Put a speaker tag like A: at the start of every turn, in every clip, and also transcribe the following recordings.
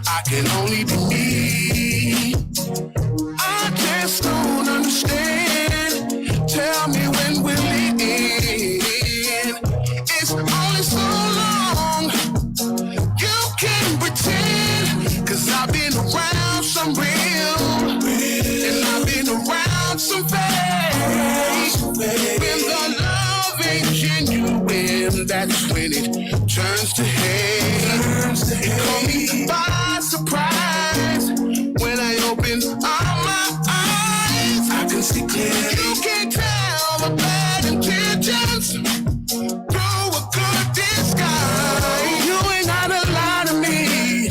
A: I can only be me. I just don't understand. Tell me when will it end? It's only so long you can pretend. Cause I've been around some real, and I've been around some fake. When the love ain't genuine, that's when it turns to hate. It caught me by surprise when I opened all my eyes. I can see clearly. You can't tell the bad intentions through a good disguise. You ain't gotta lie to me.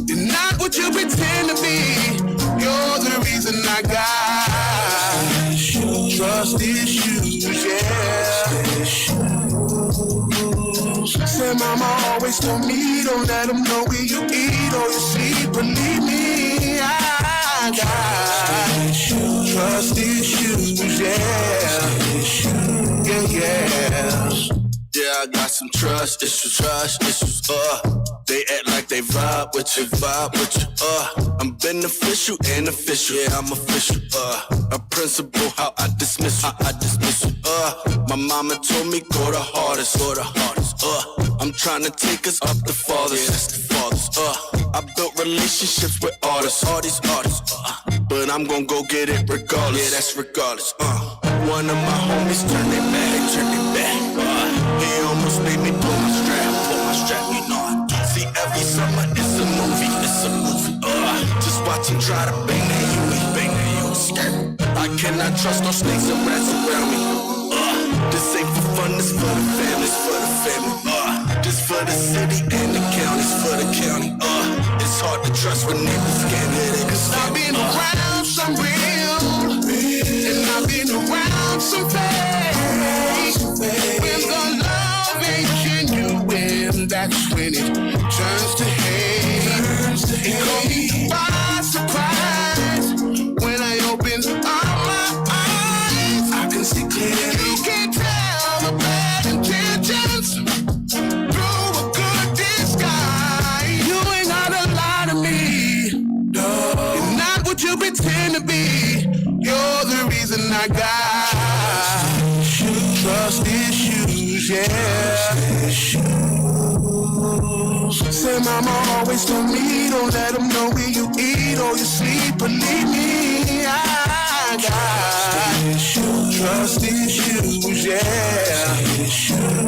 A: You're not what you pretend to be. You're the reason I got trust issues, yeah. Said mama always told me, don't let them know where you eat or you sleep. Believe me, I got trust issues, yeah. Yeah, I got some trust issues, They act like they vibe with you, I'm beneficial and official, yeah, I'm official, A principle, how I dismiss you, My mama told me go the hardest, I'm trying to take us up the farthest, I built relationships with artists, all these artists, but I'm gon' go get it regardless, yeah, that's regardless, One of my homies turned their back, He almost made me pull my strap, you know I do. See, every summer it's a movie, Just watch him try to bang that you skirt. I cannot trust no snakes and rats around me. This ain't for fun, this for the family, This for the city and the counties, for the county. It's hard to trust when niggas can't hit it. Cause I've been around some real, and I've been around some fake. When the love ain't genuine, that's when it turns to hate. It caught me by surprise when I opened all my eyes. I can see clearly. You can't tell the bad intentions through a good disguise. You ain't gotta lie to me. No, you're not what you pretend to be. You're the reason I got trust issues, yeah. Say mama always told me, don't let them know where you eat or you sleep. Believe me, I got trust issues, yeah.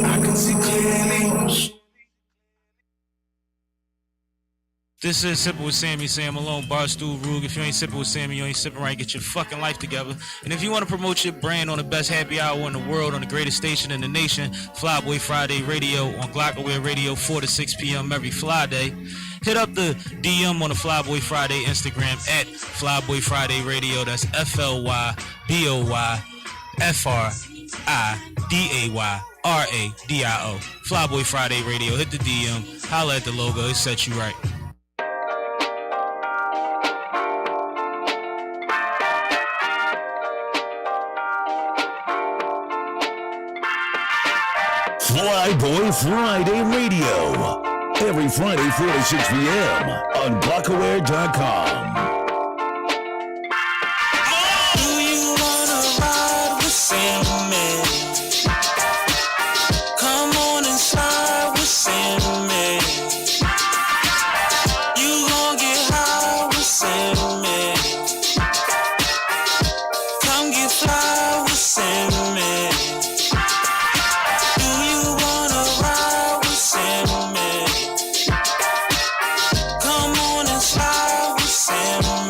A: I can see clearly.
B: This is Sippin' with Sammy, Sam Malone, Barstool Rug. If you ain't sipping with Sammy, you ain't sipping right. Get your fucking life together. And if you want to promote your brand on the best happy hour in the world, on the greatest station in the nation, Flyboy Friday Radio on Glockaware Radio, 4 to 6 p.m. every Friday. Hit up the DM on the Flyboy Friday Instagram at Flyboy Friday Radio. That's FlyBoyFridayRadio. Flyboy Friday Radio. Hit the DM. Holla at the logo. It sets you right.
C: FlyBoy Friday Radio. Every Friday, 4 to 6 p.m. on Glockaware.com.
D: Do you wanna ride with Sammy? Come on and slide with Sammy. You gon' get high with Sammy. Come get fly with Sammy. Come on and slide with Sam.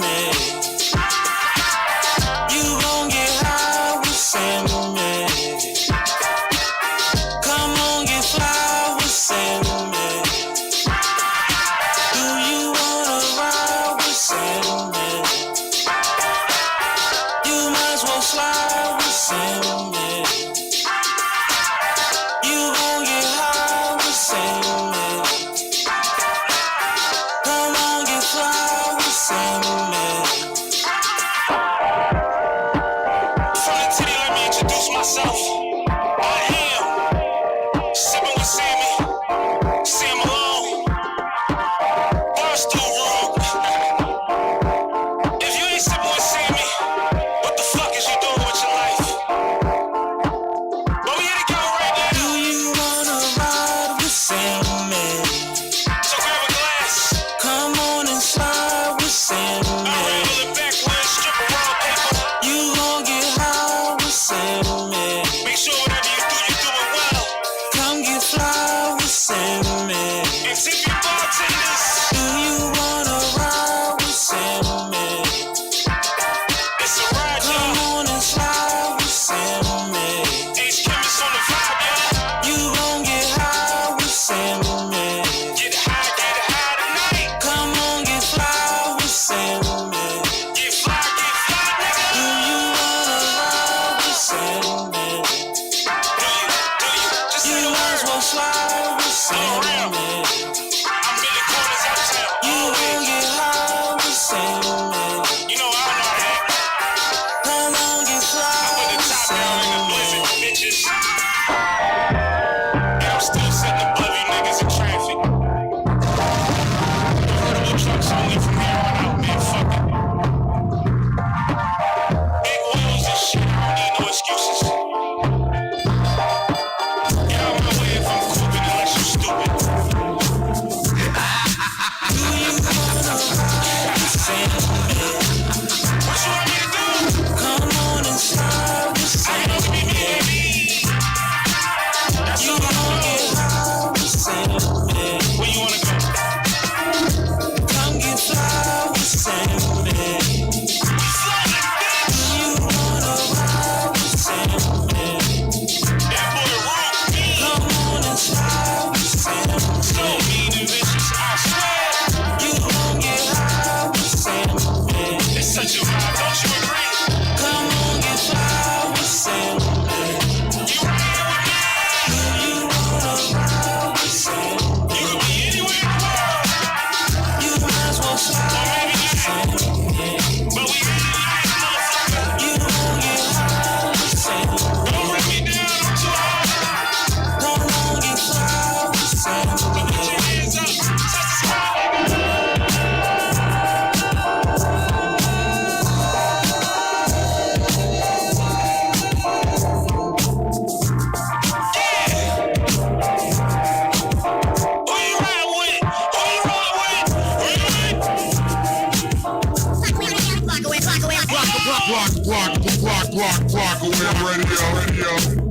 E: FlyBoyFriday Radio.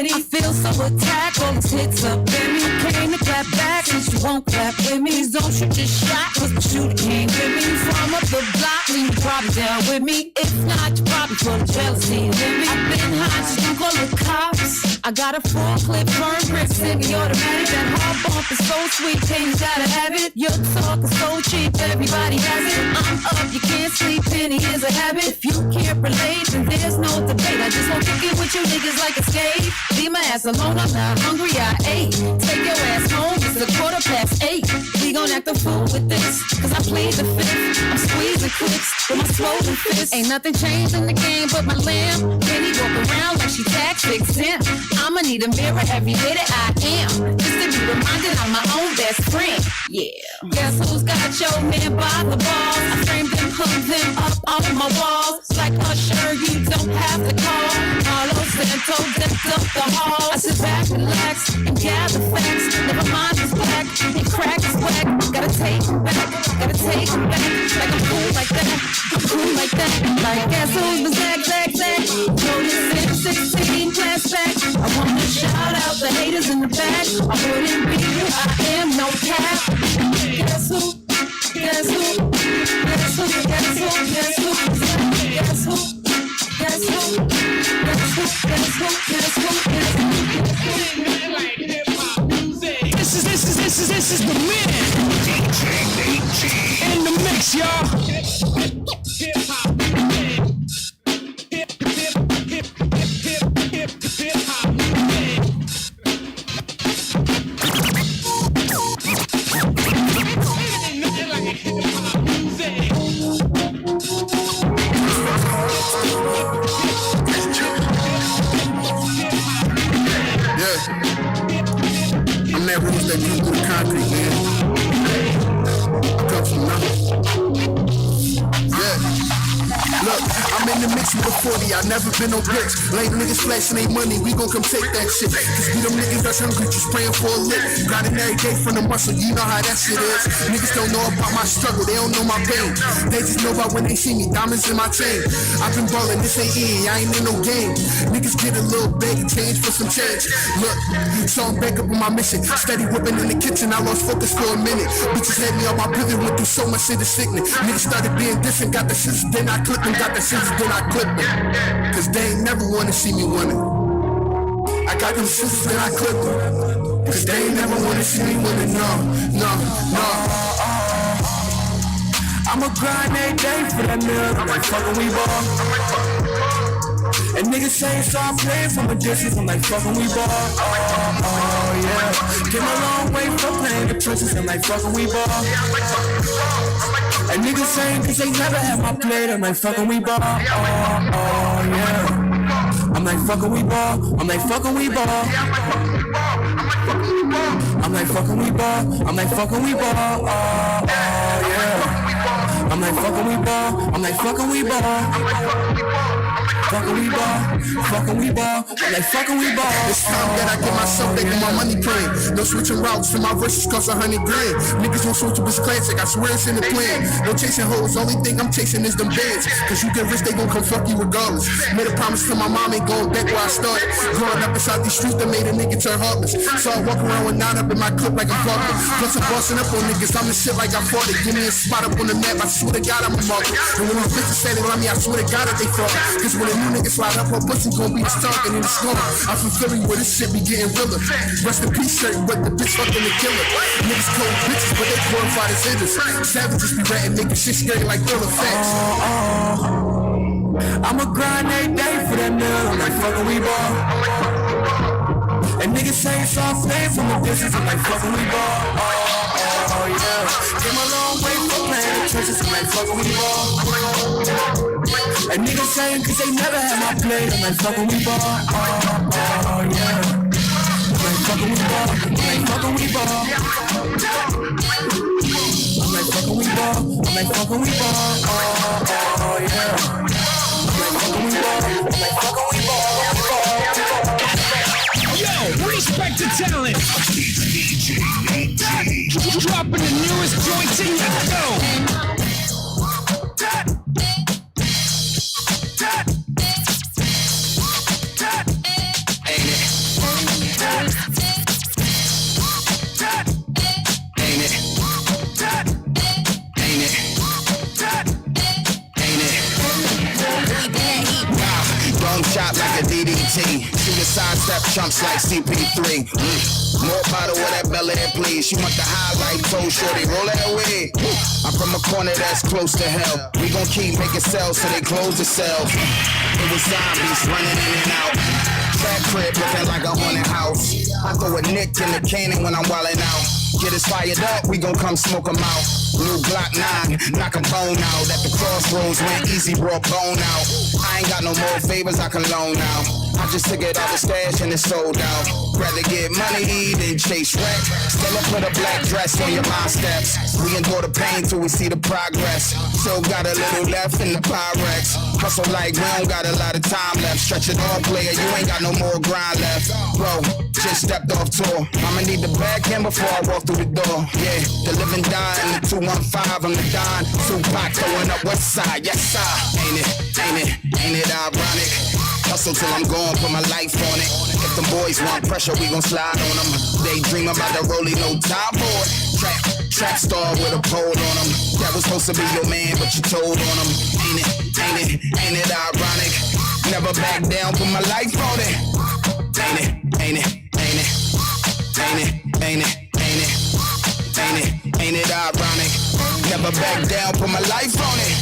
F: I feel so attacked, all these hits up in me. Came to clap back, since you won't clap with me. Please don't shoot your shot, cause the shooter came with me. From up the block, you probably down with me. If not, you probably full of jealousy with me. I've been high, just don't call the cops. I got a full clip, firm grip, semi-automatic. That hard bump is so sweet, you gotta have it. Your talk is so cheap, everybody has it. I'm up, you can't sleep, penny is a habit. If you can't relate, then there's no debate. I just won't kick it with you niggas like a skate. Leave my ass alone, I'm not hungry, I ate. Take your ass home, it's 8:15. We gon' act a fool with this, cause I plead the fifth. I'm squeezing clips with my swollen fist. Ain't nothing changed in the game but my lamb. Penny walk around like she tax exempt. I'ma need a mirror every day that I am, just to be reminded I'm my own best friend. Yeah. Guess who's got your man by the balls? I framed them, hung them up on my walls. Like Usher, you don't have to call. Carlo Santo decked up the hall. I sit back, relax, and gather facts. Never mind who's black, and crack is whack. Gotta take him back, gotta take him back. Like I'm cool like that, I'm cool like that. Like guess who's the zag. Rolling 16 class back. I wanna shout out the haters in the back. I wouldn't be who I am, no cap. Guess who? Guess who? Guess who? Guess who? Guess who? Guess who? Guess who? Guess who? Guess who? Guess who? Guess who?
D: This is the man. In the mix, y'all.
E: I'm that rose that grew through the concrete, man. I come from nothing. Yeah. Look, I'm in the mix with a 40, I never been no bitch. Lame niggas flashing they money, we gon' come take that shit. Cause we them niggas that's hungry, just praying for a lick. Got it every day from the muscle, you know how that shit is. Niggas don't know about my struggle, they don't know my pain. They just know about when they see me, diamonds in my chain. I've been ballin', this ain't easy, I ain't in no game. Niggas get a little bag of change for some change. Look, so I'm back up on my mission. Steady whipping in the kitchen, I lost focus for a minute. Bitches had me on my pivot, went through so much shit is sickening. Niggas started being different, got the shits, then I clipped them. Got the shits, then I clip them. Cause they ain't never wanna see me winning. I got them shits, then I clip them. Cause they ain't never wanna see me winning. No.
D: I'ma grind every day for that milk. I'm like fucking we ball. And niggas saying so I'm playing from a distance. I'm like fucking we ball. Oh yeah. Came a long way from playing in the trenches, I'm like, fucking we ball. And niggas saying cause they never had my plate, I'm like, fucking we ball. Oh, yeah. I'm like, fucking we ball. I'm like, fucking we ball. I'm like, fucking we ball. I'm like, fucking we ball. Oh, yeah. I'm like, fucking we ball. I'm like, fucking we ball. Fucking we ball, fucking we ball, I'm like fucking we ball.
E: It's time that I get myself back in my money plan. No switching routes for my verses cost $100 grand. Niggas won't switch up his classic, I swear it's in the plan. No chasing hoes, only thing I'm chasing is them bands. Cause you get rich, they gon' come fuck you regardless. Made a promise to my mom, ain't going back where I started. Growing up inside these streets that made a nigga turn heartless. So I walk around with 9 up in my clip like I'm Parker. Plus I'm bossing up on niggas, I'm the shit like I fought it. Give me a spot up on the map, I swear to God I'm a market. And when these bitches say they love me, I swear to God that they fraud. Cause when a new nigga slide up, her pussy gon' be the star and in the storm. I'm from Philly where this shit be getting realer. Rest in peace shirt, but the bitch fucking the killer. Niggas cold bitches, but they glorified as hitters. Savages be ratting niggas shit scary like Thriller facts.
D: I'ma grind every day for that meal, I'm like fucking we ball. And niggas saying soft names from the distance, I'm like fucking we ball. Oh yeah, came a long way from playing the trenches, I'm like fucking we ball. And niggas saying cause they never had my plate, I'm like fucking we ball. Oh yeah, I'm like fucking we ball. I'm like fucking we ball. I'm like fucking we ball. I'm like fucking we ball. Oh yeah. I'm like fucking we ball. I'm like fucking we ball.
G: Yo, respect the talent. Dropping the newest joints in your go.
H: Shot like a DDT. Shoot a sidestep chumps like CP3. More bottle with that belly, please. She want the highlight, toe shorty, roll that away. I'm from a corner that's close to hell. We gon' keep making sales till they close the cells. It was zombies running in and out. Track crib looking like a haunted house. I throw a nick in the cannon when I'm wildin' out. Get us fired up, we gon' come smoke 'em out. New Glock 9, knock a bone out. At the crossroads, went easy, brought bone out. I ain't got no more favors I can loan now. I just took it out the stash and it's sold out. Rather get money than chase wreck. Still put a black dress on your mind steps. We endure the pain till we see the progress. Still got a little left in the Pyrex. Hustle like we don't got a lot of time left. Stretch it all, player, you ain't got no more grind left. Bro, just stepped off tour. I'ma need the backhand before I walk through the door. Yeah, the living die in the 215, I'm the Don. Tupac throwing up west side, yes sir. Ain't it ironic? Hustle till I'm gone, put my life on it. If them boys want pressure, we gon' slide on them. They dream about the rolling, no top board. Track star with a pole on them. That was supposed to be your man, but you told on him. Ain't it ironic? Never back down, put my life on it. Ain't it ironic? Never back down, put my life on it.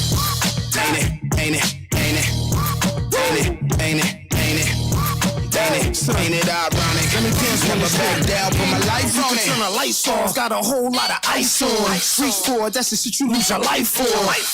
H: Ain't it ironic?
G: Let me dance
H: Never back down, put my life on it.
G: Turn the lights off, got a whole lot of ice on. Reach for it, that's the shit you lose your life for.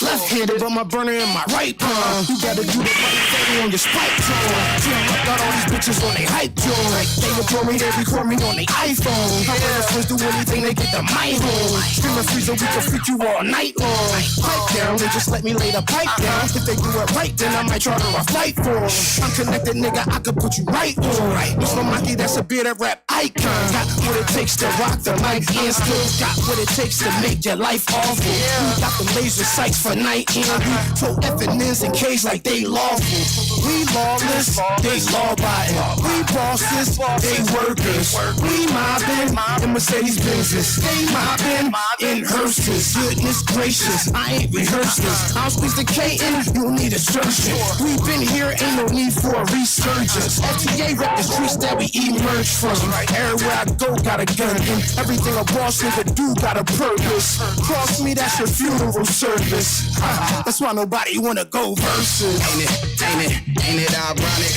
G: Left-handed, but my burner in my right palm. You gotta do the right thing on your spike joint. Got all these bitches on they hype joint. They adore me, they record me on they iPhone. How when the friends do anything, they get the mic home. Stream a freezer, we can freak you all night long. Pipe down, they just let me lay the pipe down. If they do it right, then I might charter a flight for them. I'm connected, nigga, I could put you right on. Mr. Monkey, that's a beer that rap icon. Got what it takes to rock the mic and still got what it takes to make your life awful. We got the laser sights for night and we throw F&Ns and K's like they lawful. We lawless, they law-abiding. We bosses, they workers. We mobbing in Mercedes-Benzes. They mobbing in hearses. Goodness gracious, I ain't rehearsed this. I'm sophisticating, you'll need a surgeon. We've been here, ain't no need for a resurgence. FTA rep the streets that we emerge from. Everywhere I go, got a gun. And everything a boss nigga do got a purpose. Cross me, that's your funeral service. That's why nobody wanna go versus.
H: Ain't it ironic?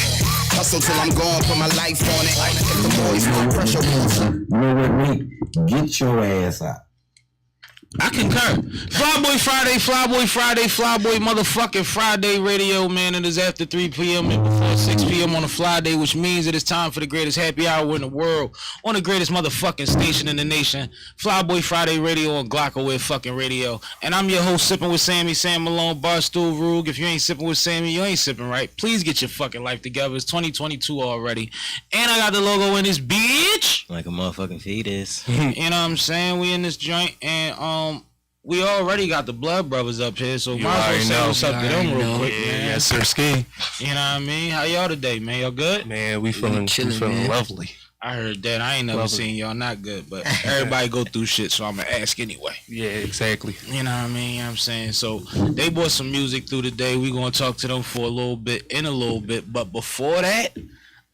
H: Hustle till I'm gone, put my life on it. If the boys want pressure,
I: you know what, Nick? Get your ass out.
B: I concur. FlyBoy motherfucking Friday radio, man. It is after 3 p.m. and before 6 p.m. on a Friday, which means it is time for the greatest happy hour in the world on the greatest motherfucking station in the nation. FlyBoy Friday Radio on Glockaway fucking radio. And I'm your host, Sippin' with Sammy, Sam Malone, Barstool Rug. If you ain't sipping with Sammy, you ain't sipping right. Please get your fucking life together. It's 2022 already. And I got the logo in this bitch.
J: Like a motherfucking fetus.
B: You know what I'm saying? We in this joint and we already got the Blood Brothers up here, so might as well say what's up to them real quick, man.
K: Yes, sir, Ski.
B: You know what I mean? How y'all today, man? Y'all good?
K: Man, we feeling lovely.
B: I heard that. I ain't never seen y'all not good, but everybody go through shit, so I'm going to ask anyway.
K: Yeah, exactly.
B: You know what I mean? You know what I'm saying? So they brought some music through today. We going to talk to them for a little bit, but before that,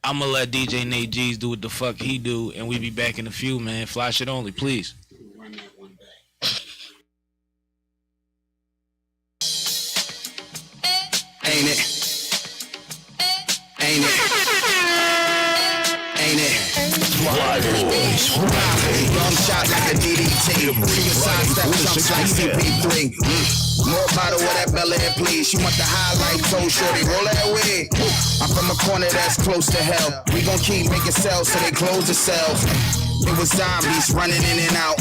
B: I'm going to let DJ Nate G's do what the fuck he do, and we be back in a few, man. Fly shit only, please.
H: Ain't it? Ain't it? Ain't it? Long shot like a DDT. Suicide step jumps like CP3. More bottle of that Bel Air, please. She want the highlight, toe shorty, roll that way. I'm from a corner that's close to hell. We gon' keep making sales till they close the cells. It was zombies running in and out.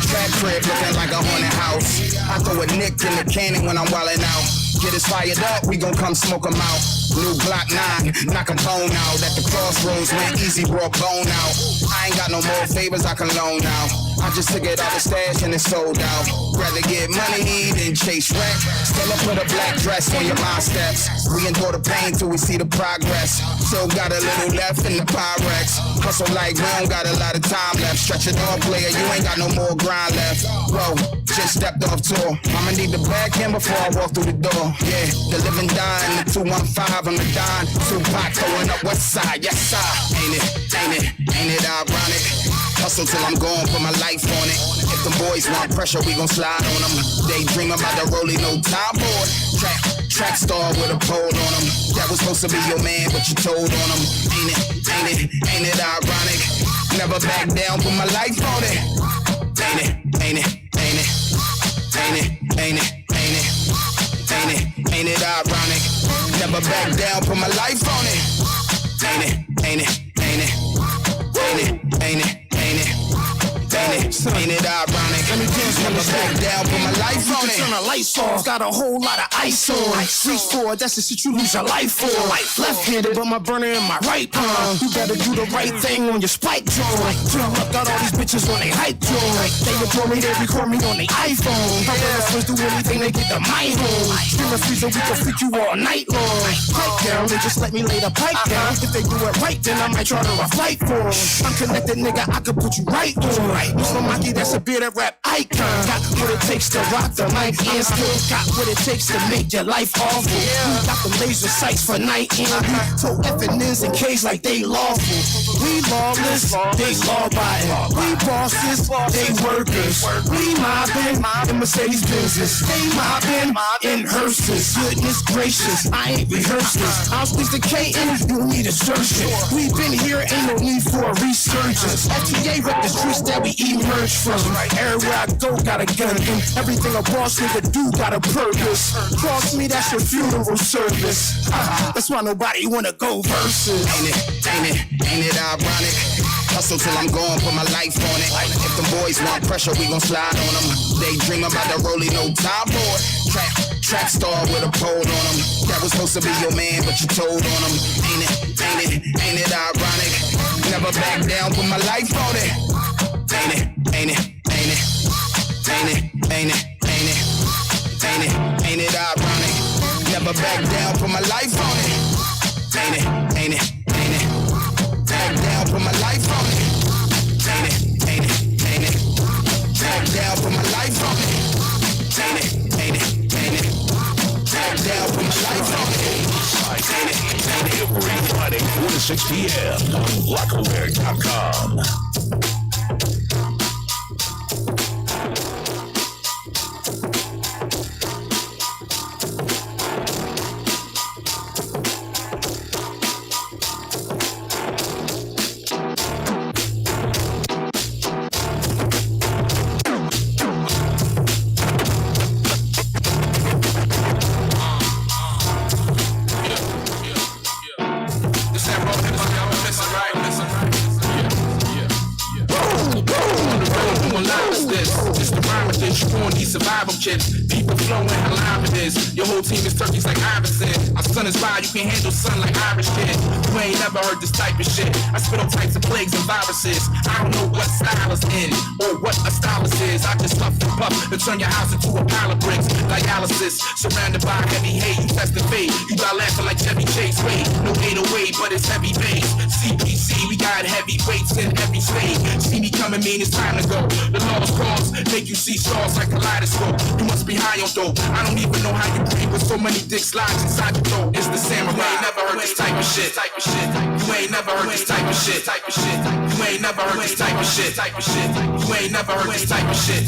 H: Trap crib looking like a haunted house. I throw a nick in the cannon when I'm wildin' out. Get us fired up, we gon' come smoke 'em out. New Glock 9, knock 'em bone out. At the crossroads, went easy, brought bone out. I ain't got no more favors I can loan now. I just took it out the stash and it's sold out. Rather get money than chase wreck. Still up with a black dress on your mind steps. We endure the pain till we see the progress. Still got a little left in the Pyrex. Hustle like we don't got a lot of time left. Stretch it on, player, you ain't got no more grind left. Whoa, just stepped off tour. I'ma need the back end before I walk through the door. Yeah, the living dying, the 215, I'm the dime. Tupac throwing up west side, yes sir. Ain't it ironic? Hustle till I'm gone, put my life on it. If the boys want pressure, we gon' slide on them. Daydream about the rolling, no time board. Track star with a pole on them. That was supposed to be your man, but you told on him. Ain't it ironic? Never back down, put my life on it. Ain't it ironic? Never back down, put my life on it. Ain't it ironic? Let me dance, never back down, put my life on it.
G: Turn the lights off, got a whole lot of ice on. Reach for it, that's the shit you lose your life for. Left-handed, but my burner in my right palm. You gotta do the right thing on your spike joint. Turn up, got all these bitches on they hype joint. They adore me, they record me on they iPhone. How my friends do anything, they get the mic home. Scream a freezer, we can freak you all night long. Pipe down, they just let me lay the pipe down. If they do it right, then I might charter a flight for them. I'm connected, nigga, I could put you right on. Muslim Maki, that's a bearded rap icon. Got what it takes to rock the mic and still got what it takes to make your life awful. We got the laser sights for night and we tow F&Ns and K's like they lawful. We lawless, they law-abiding. We bosses, they workers. We mobbing in Mercedes business. They mobbing in hearses. Goodness gracious, I ain't rehearsed this. I'll squeeze the K in, you need a surgeon. We been here, ain't no need for a resurgence. FTA rep the streets that we emerge from. Everywhere I go, got a gun. And everything a boss nigga do got a purpose. Cross me, that's your funeral service. That's why nobody wanna go versus.
H: Ain't it ironic? Hustle till I'm gone, put my life on it. If the boys want pressure, we gon' slide on them. Daydream about the rolling, no time board. Track star with a pole on them. That was supposed to be your man, but you told on him. Ain't it ironic? Never back down, put my life on it. Ain't it ironic? Never back down, put my life on it. Ain't it? Back down, put my life on it. Ain't it? Back down, put my life on it. Ain't it? Back down, put my life on it.
C: Every Friday, 4 to 6 p.m. on Blockaware.com.
J: survival kits. People flowing, how live it is. Your whole team is turkeys like Iverson. Our son is wild, you can't handle sun like Irish kid. You ain't never heard this type of shit. I spit all types of plagues and viruses. I don't know what style is in or what a stylist is. I just huff and puff and turn your house into a pile of bricks. Dialysis, surrounded by heavy hate. You test the fate. You got laughing like Chevy Chase. Wait, no 808, but it's heavy bass. CPC, we got heavy weights in every state. See me coming, mean it's time to go. The law's calls make you see stars like kaleidoscope. You must be high on dope. I don't even know how you breathe with so many dick slides inside your throat. It's the samurai. You ain't never heard this type of shit. You ain't never heard this type of shit. You ain't never heard this type of shit. You ain't never heard this type of shit.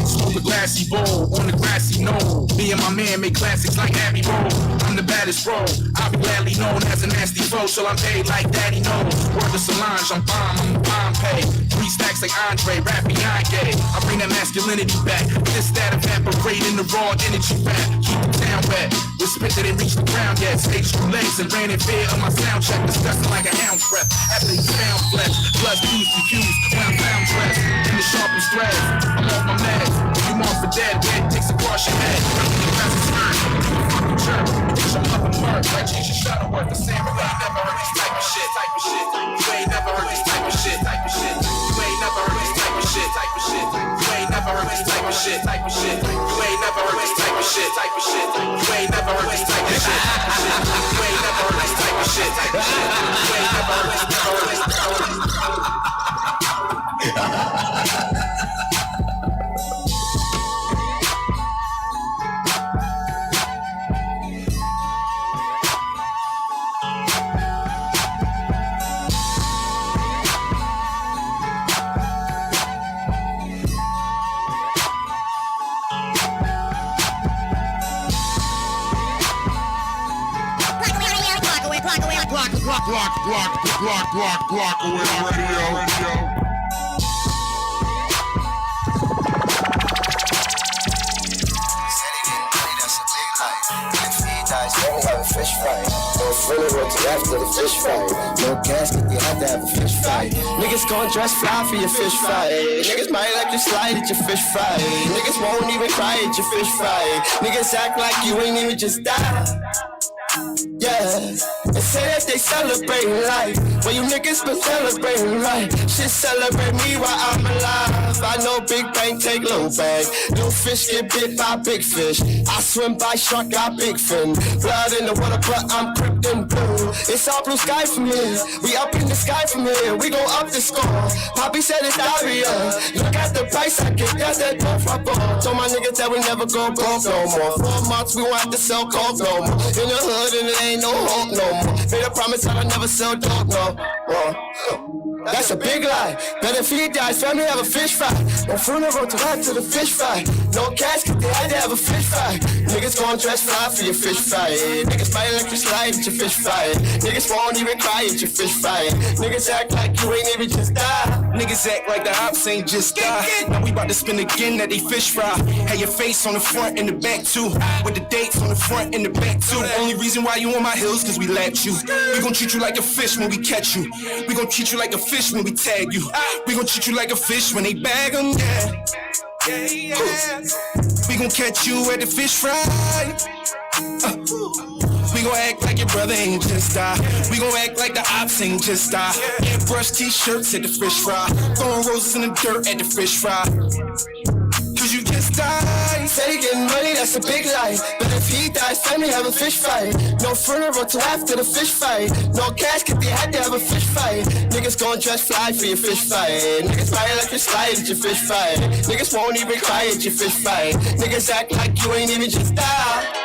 J: Smoke a glassy bowl on the grassy knoll. Me and my man make classics like Abbey Road. I'm the baddest bro. I'll be gladly known as a nasty foe, so I'm paid like Daddy knows. Word to Solange, I'm bomb, I'm Pompeii. 3 stacks like Andre, rap Beyonce. I bring that masculinity back. This that evaporate in the raw energy rap. Keep the town wet. With spit that didn't reach the ground yet. Stage 2 legs and ran in fear of my sound check. Disgusting like a hound's breath. After he found flesh, blood fused confused when I found dressed. In the sharpest threads, I'm off my meds. You mark for dead, red dicks across your head. The rest is mine. You fucking jerk. Bitch, I'm up and murk. Like Jesus Shuttleworth. The samurai ain't never heard this type of shit. You ain't never heard this type of shit. You ain't never heard this type of shit. You ain't never heard this type of shit. You ain't never heard this type of shit. You ain't never heard this type of shit. You ain't never heard this type of shit. You ain't never heard this type of shit.
L: Block away radio.
M: Fish fight. No funeral till after the fish fight. No casket, you have to have a fish fight. Niggas gon' dress fly for your fish fight. Niggas might let you slide at your fish fight. Niggas won't even cry at your fish fight. Niggas act like you ain't even just died. Yeah, and say that they celebrating life. Well, you niggas been celebrating life. Shit celebrate me while I'm alive. I know big bang take little bang. Little fish get bit by big fish. I swim by shark, got big fin. Blood in the water, but I'm cripped and blue. It's all blue sky from here. We up in the sky from here. We gon' up the score. Poppy said it's diarrhea. Look at the price I get. That's that dope for ball. Told my niggas that we never go broke no more. 4 months we won't have to sell coke no more. In the hood and it ain't no hope no more. Made a promise that I never sell dope no more. That's a big lie. Better feed dies, family have a fish fry. No funeral till after the fish fry. No casket, they had to have a fish fry. Niggas gon' dress fly for your fish fry. Niggas might let you slide at your fish fry. Niggas won't even cry at your fish fry. Niggas act like you ain't even just die.
H: Niggas act like the ops ain't just die. Now we about to spin again at they fish fry. Had your face on the front and the back too. With the dates on the front and the back too. The only reason why you on my heels cause we lapped you. We gon' treat you like a fish when we catch you. We gon' treat you like a fish when we tag you. We gon' treat you like a fish when they bag them, yeah. We gon' catch you at the fish fry. We gon' act like your brother ain't just die. We gon' act like the ops ain't just die. Airbrush t-shirts at the fish fry. Throwing roses in the dirt at the fish fry. Cause you just died.
M: Say he getting money, that's a big lie. But if he dies, family have a fish fight. No funeral till after the fish fight. No casket, they had to have a fish fight. Niggas gon' dress fly for your fish fight. Niggas might let you slide at your fish fight. Niggas won't even cry at your fish fight. Niggas act like you ain't even just died.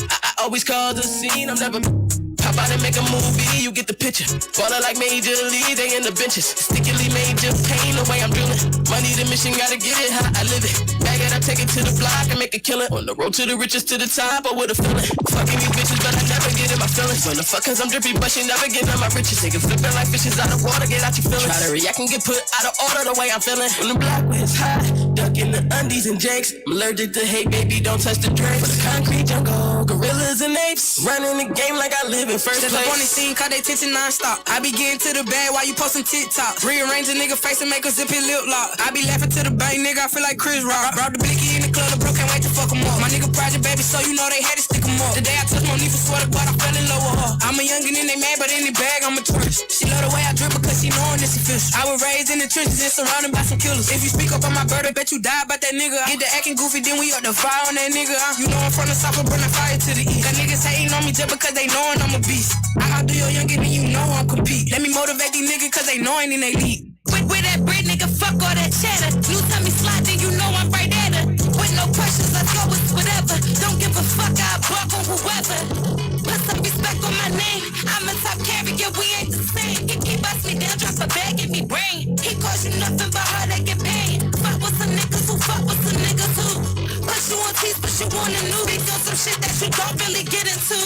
N: I always call the scene, I'm never pop out and make a movie, you get the picture. Baller like Major League, they in the benches. Stickily major pain, the way I'm drilling. Money the mission, gotta get it how I live it. Bag it up, take it to the block and make a killing. On the road to the riches to the top, but with a feeling. Fucking these bitches, but I never get in my feelings. On the fuck cause I'm drippy, but she never get in my riches. Nigga flipping like fishes out of water, get out your feelings. Try to react and get put out of order the way I'm feeling. On the block where it's hot, ducking the undies and jakes. I'm allergic to hate, baby, don't touch the drapes. For the concrete jungle, gorillas and apes. Running the game like I live in first place.
O: Step up on the scene, cause they tension non-stop. I be getting to the bag while you posting TikTok. Rearrange a nigga face and make a zip his lip lock. I be laughing to the bank, nigga, I feel like Chris Rock. Brought the blicky in the club, the bro can't wait to fuck him up. My nigga project, baby, so you know they had to stick him up. Today I touched my knee for sweater, but I fell in love with her. I'm a youngin' and they mad, but in the bag, I'm a tourist. She love the way I drip because she knowin' this official. I was raised in the trenches and surrounded by some killers. If you speak up on my bird, I bet you die about that nigga. Get the acting goofy, then we up the fire on that nigga. You know I'm from the south, but burn the fire to the east. Got niggas hating on me just because they knowin' I'm a beast. I outdo your youngin' and you know I'm compete. Let me motivate these niggas cause they knowin' in they league. With that bread, nigga, fuck all that cheddar. You tell me slide, then you know I'm right at her. With no questions, let's go with whatever. Don't give a fuck, I bark on whoever. Put some respect on my name. I'm a top carrier, we ain't the same. He bust me down, drop a bag, give me brain. He calls you nothing but her that get paid. Fuck with some niggas who fuck with some niggas who put you on teeth, but you want a new. They do some shit that you don't really get into.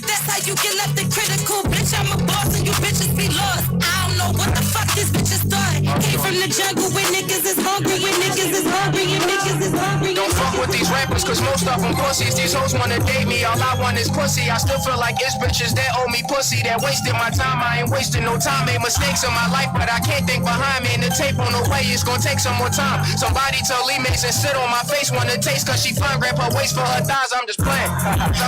O: That's how you get left in critical. Bitch, I'm a boss and you bitches be lost. I don't know what the fuck these bitches thought. Came from the jungle where niggas is hungry, where niggas is hungry, and niggas is hungry.
J: Don't fuck with these rappers, cause most of them pussies. These hoes wanna date me, all I want is pussy. I still feel like it's bitches that owe me pussy, that wasted my time. I ain't wasting no time, made mistakes in my life, but I can't think behind me. And the tape on the way, it's gonna take some more time. Somebody tell Lee Mason sit on my face, wanna taste, cause she fine, grab her waist for her thighs, I'm just playing.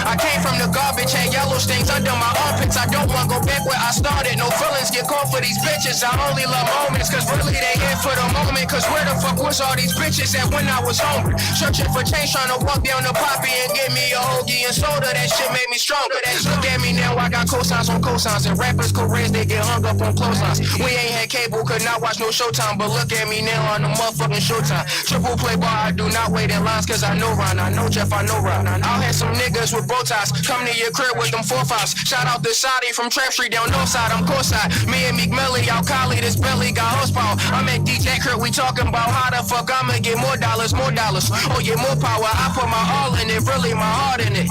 J: I came from the garbage, had yellow stains under my armpits. I don't wanna go back where I started, no feelings get caught for these bitches. I only love moments, cause really they here for the moment. Cause where the fuck was all these bitches at when I was hungry? Searching for change, trying to walk down the poppy and get me a hoagie and soda. That shit made me stronger. Look at me now, I got cosigns on cosigns. And rappers' careers, they get hung up on clotheslines. We ain't had cable, could not watch no Showtime. But look at me now on the motherfucking Showtime. Triple play bar, I do not wait in lines. Cause I know Ron, I know Jeff, I know Ron. I'll have some niggas with bow ties come to your crib with them 4-5s. Shout out to Saudi from Trap Street down north side, I'm courtside. Me and Meek Millie, out Cali, this belly got horsepower. I'm at DJ Kurt, we talking about how the fuck I'ma get more dollars. Oh yeah, more power, I put my all in it, really my heart in it.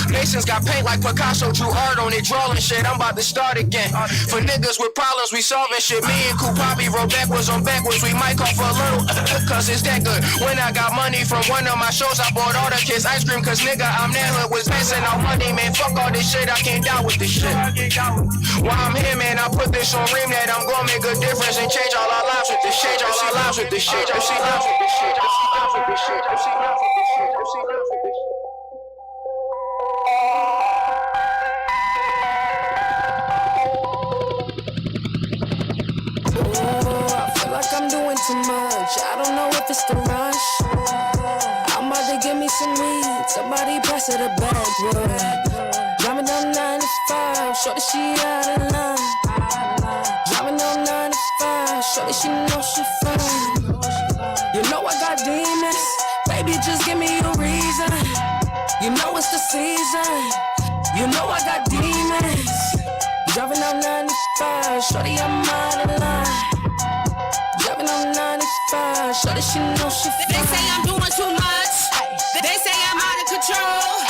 J: Nations got paint like Picasso, drew art on it, drawing shit, I'm about to start again. For niggas with problems, we solving shit. Me and Kupabi roll backwards on backwards, we might call for a little, cause it's that good. When I got money from one of my shows, I bought all the kids ice cream, cause nigga, I'm that hood, was messing out money, man, fuck all this shit, I can't die with this shit. While I'm here, man, I put this on Ream that I'm gonna make a difference and change all our lives with this shit, change all our lives with this shit, change all our lives with this shit, change all our lives with this shit, change all our lives with this shit, change all our lives with this shit.
F: Oh, I feel like I'm doing too much. I don't know if it's the rush. I'm about to give me some weed. Somebody pass it a bag, boy. Driving down 95, shorty she out of line. Driving down 95, shorty she know she fine. You know I got demons, baby just give me a reason. You know it's the season, you know I got demons. Driving down 95, shorty I'm out of line. Driving down 95, shorty she know she fine.
O: They say I'm doing too much, they say I'm out of control.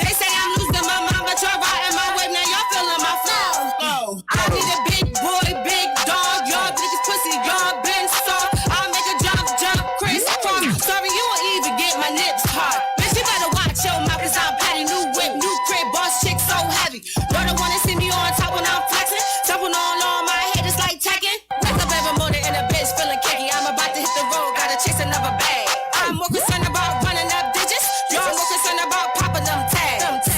O: They say I'm losing my mind, but you're riding my wave, now y'all feeling my flow. I need a big boy, big dog, y'all niggas pussy, y'all been soft. I'll make a jump, Chris Cross. Sorry, you won't even get my lips hard. Bitch, you better watch your mouth, cause I'm patty, new whip, new crib, boss chick so heavy. Y'all don't wanna see me on top when I'm flexing. Jumping on my head, it's like Tekken. Wake up every morning in a bitch feeling kicky. I'm about to hit the road, gotta chase another bag. I'm more concerned about running up digits. Y'all more concerned about popping them tags.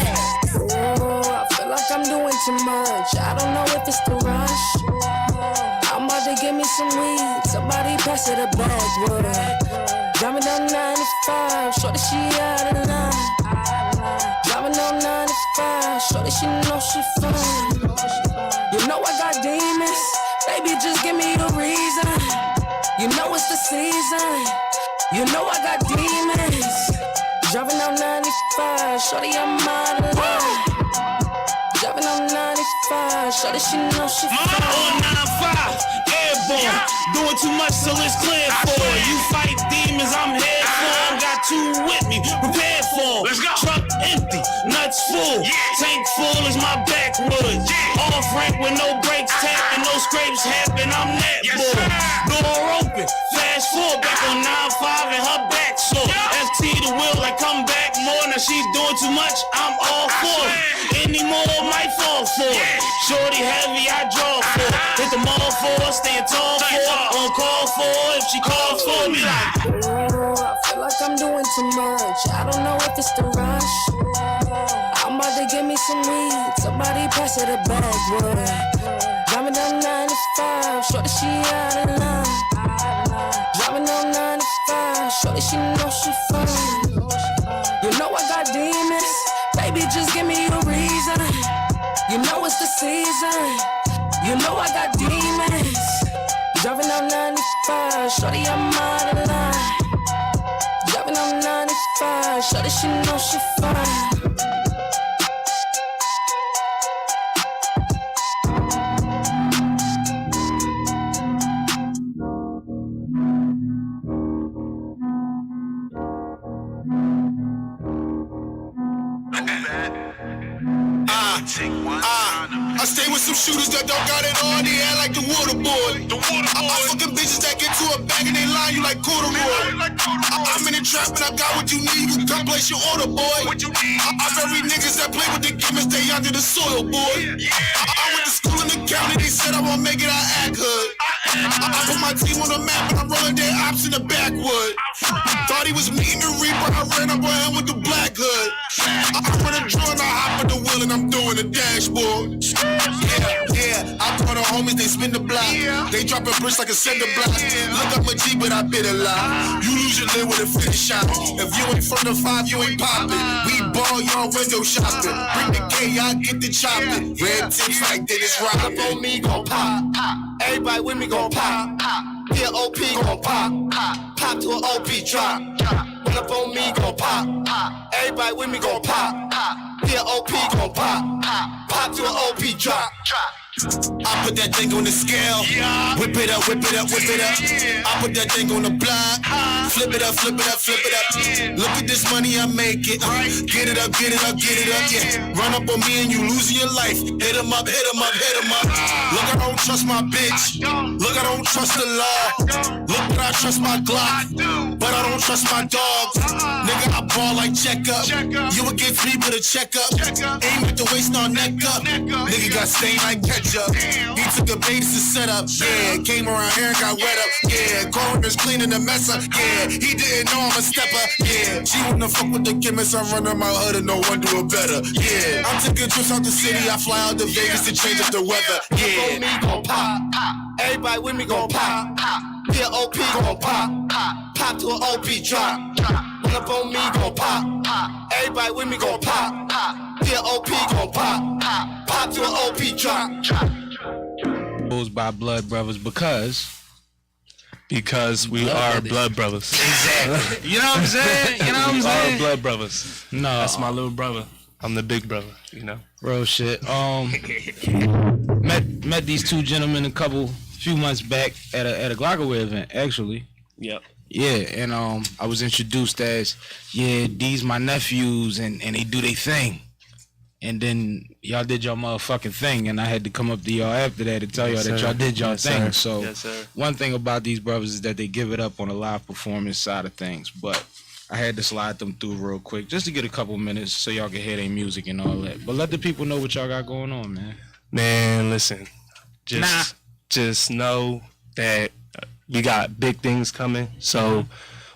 F: Oh, I feel like I'm doing too much. I don't know if it's the rush. I'm about to give me some weed. Somebody pass it a bag, boy. Driving down 95, shorty she out of line. Driving down 95, shorty she know she fine. You know I got demons, baby just give me a reason. You know it's the season, you know I got demons. Driving down 95, shorty I'm out of line. Driving down 95, shorty she know she fine.
P: I'm on 95, airborne, doing too much so it's clear for you. full. Tank full is my backwoods. Off ramp with no brakes tapping, no scrapes happen. I'm that boy. Door open, fast forward back on 9-5 and her back sore. FT the wheel like come back more. Now she's doing too much, I'm all for it. Any more might fall for it. Shorty heavy, I draw for it. Hit the mall for it, stand tall for it. On call for it, if she calls for me like.
F: Ooh, I feel like I'm doing too much. I don't know if it's the rush. I'm about to give me some weed. Somebody pass it a backwood. Driving down 95, shorty she out of line. Driving down 95, shorty she know she fine. You know I got demons, baby just give me a reason. You know it's the season, you know I got demons. Driving down 95, shorty I'm out of line. Driving down 95, shorty she know she fine.
G: I stay with some shooters that don't got it on, they act like the waterboard. I fucking bitches that get to a bag and they line you like corduroy. I'm in the trap and I got what you need, you come place your order, boy. I bury niggas that play with the gimmicks, they under the soil, boy. I went to school in the county, they said I won't make it, I act hood. I put my team on the map and I'm rolling their ops in the backwood. Thought he was meeting the reaper, I ran up on him with the black hood. I run a draw and I hop with the wheel and I'm doing the dashboard. Yeah, I call the homies, they spin the block. They dropping bricks like a cinder block. Look up my G, but I bit a lot. You lose your lid with a finish shot. If you ain't from the 5, you ain't poppin'. We ball, y'all window shopping. Bring the K, y'all get the chopping. Red tips like Dennis Rodman.
M: Up on me, gon' pop. Everybody with me gon' pop. Here OP gon' pop. Pop to an OP drop. Run up on me, gon' pop. Everybody with me gon' pop. Here OP gon' pop. Pop to an OP drop.
G: I put that thing on the scale. Whip it up, whip it up, whip it up. I put that thing on the block. Flip it up, flip it up, flip it up. Look at this money, I make it. Get it up, get it up, get it up, yeah. Run up on me and you losing your life. Hit him up, hit him up, hit him up. Look, I don't trust my bitch. Look, I don't trust the law. Look, but I trust my Glock. But I don't trust my dogs. Nigga, I ball like checkup. You would get free with a checkup. Aim at the waist, on neck up. Nigga got stained like ketchup. He took the baits to set up. Yeah, came around here and got wet up. Yeah, coroners cleaning the mess up. Yeah, he didn't know I'm a stepper. Yeah, she wanna fuck with the chemist. I'm running my hood and no one do it better. Yeah, I'm taking trips out the city. I fly out to Vegas to change up the weather. Yeah,
M: me gon' pop. Everybody with me gon' pop. Here OP gon' pop. Pop to an OP drop. Run up on me gon' pop. Everybody with me gon' pop. Here OP gon' pop. Pop to an OP drop.
B: Goes by Blood Brothers because
K: we are blood brothers.
B: Exactly. You know what I'm saying? You know what I'm saying?
K: We are blood brothers.
B: No,
K: that's my little brother. I'm the big brother. You know,
B: real shit. Met these two gentlemen few months back at a Glockaway event, actually.
K: Yep.
B: Yeah, and I was introduced as, these my nephews, and they do their thing. And then y'all did your motherfucking thing, and I had to come up to y'all after that to tell y'all that y'all did y'all thing.
K: Sir.
B: So one thing about these brothers is that they give it up on the live performance side of things. But I had to slide them through real quick just to get a couple minutes so y'all can hear their music and all that. But let the people know what y'all got going on, man.
K: Man, listen, just know that we got big things coming. So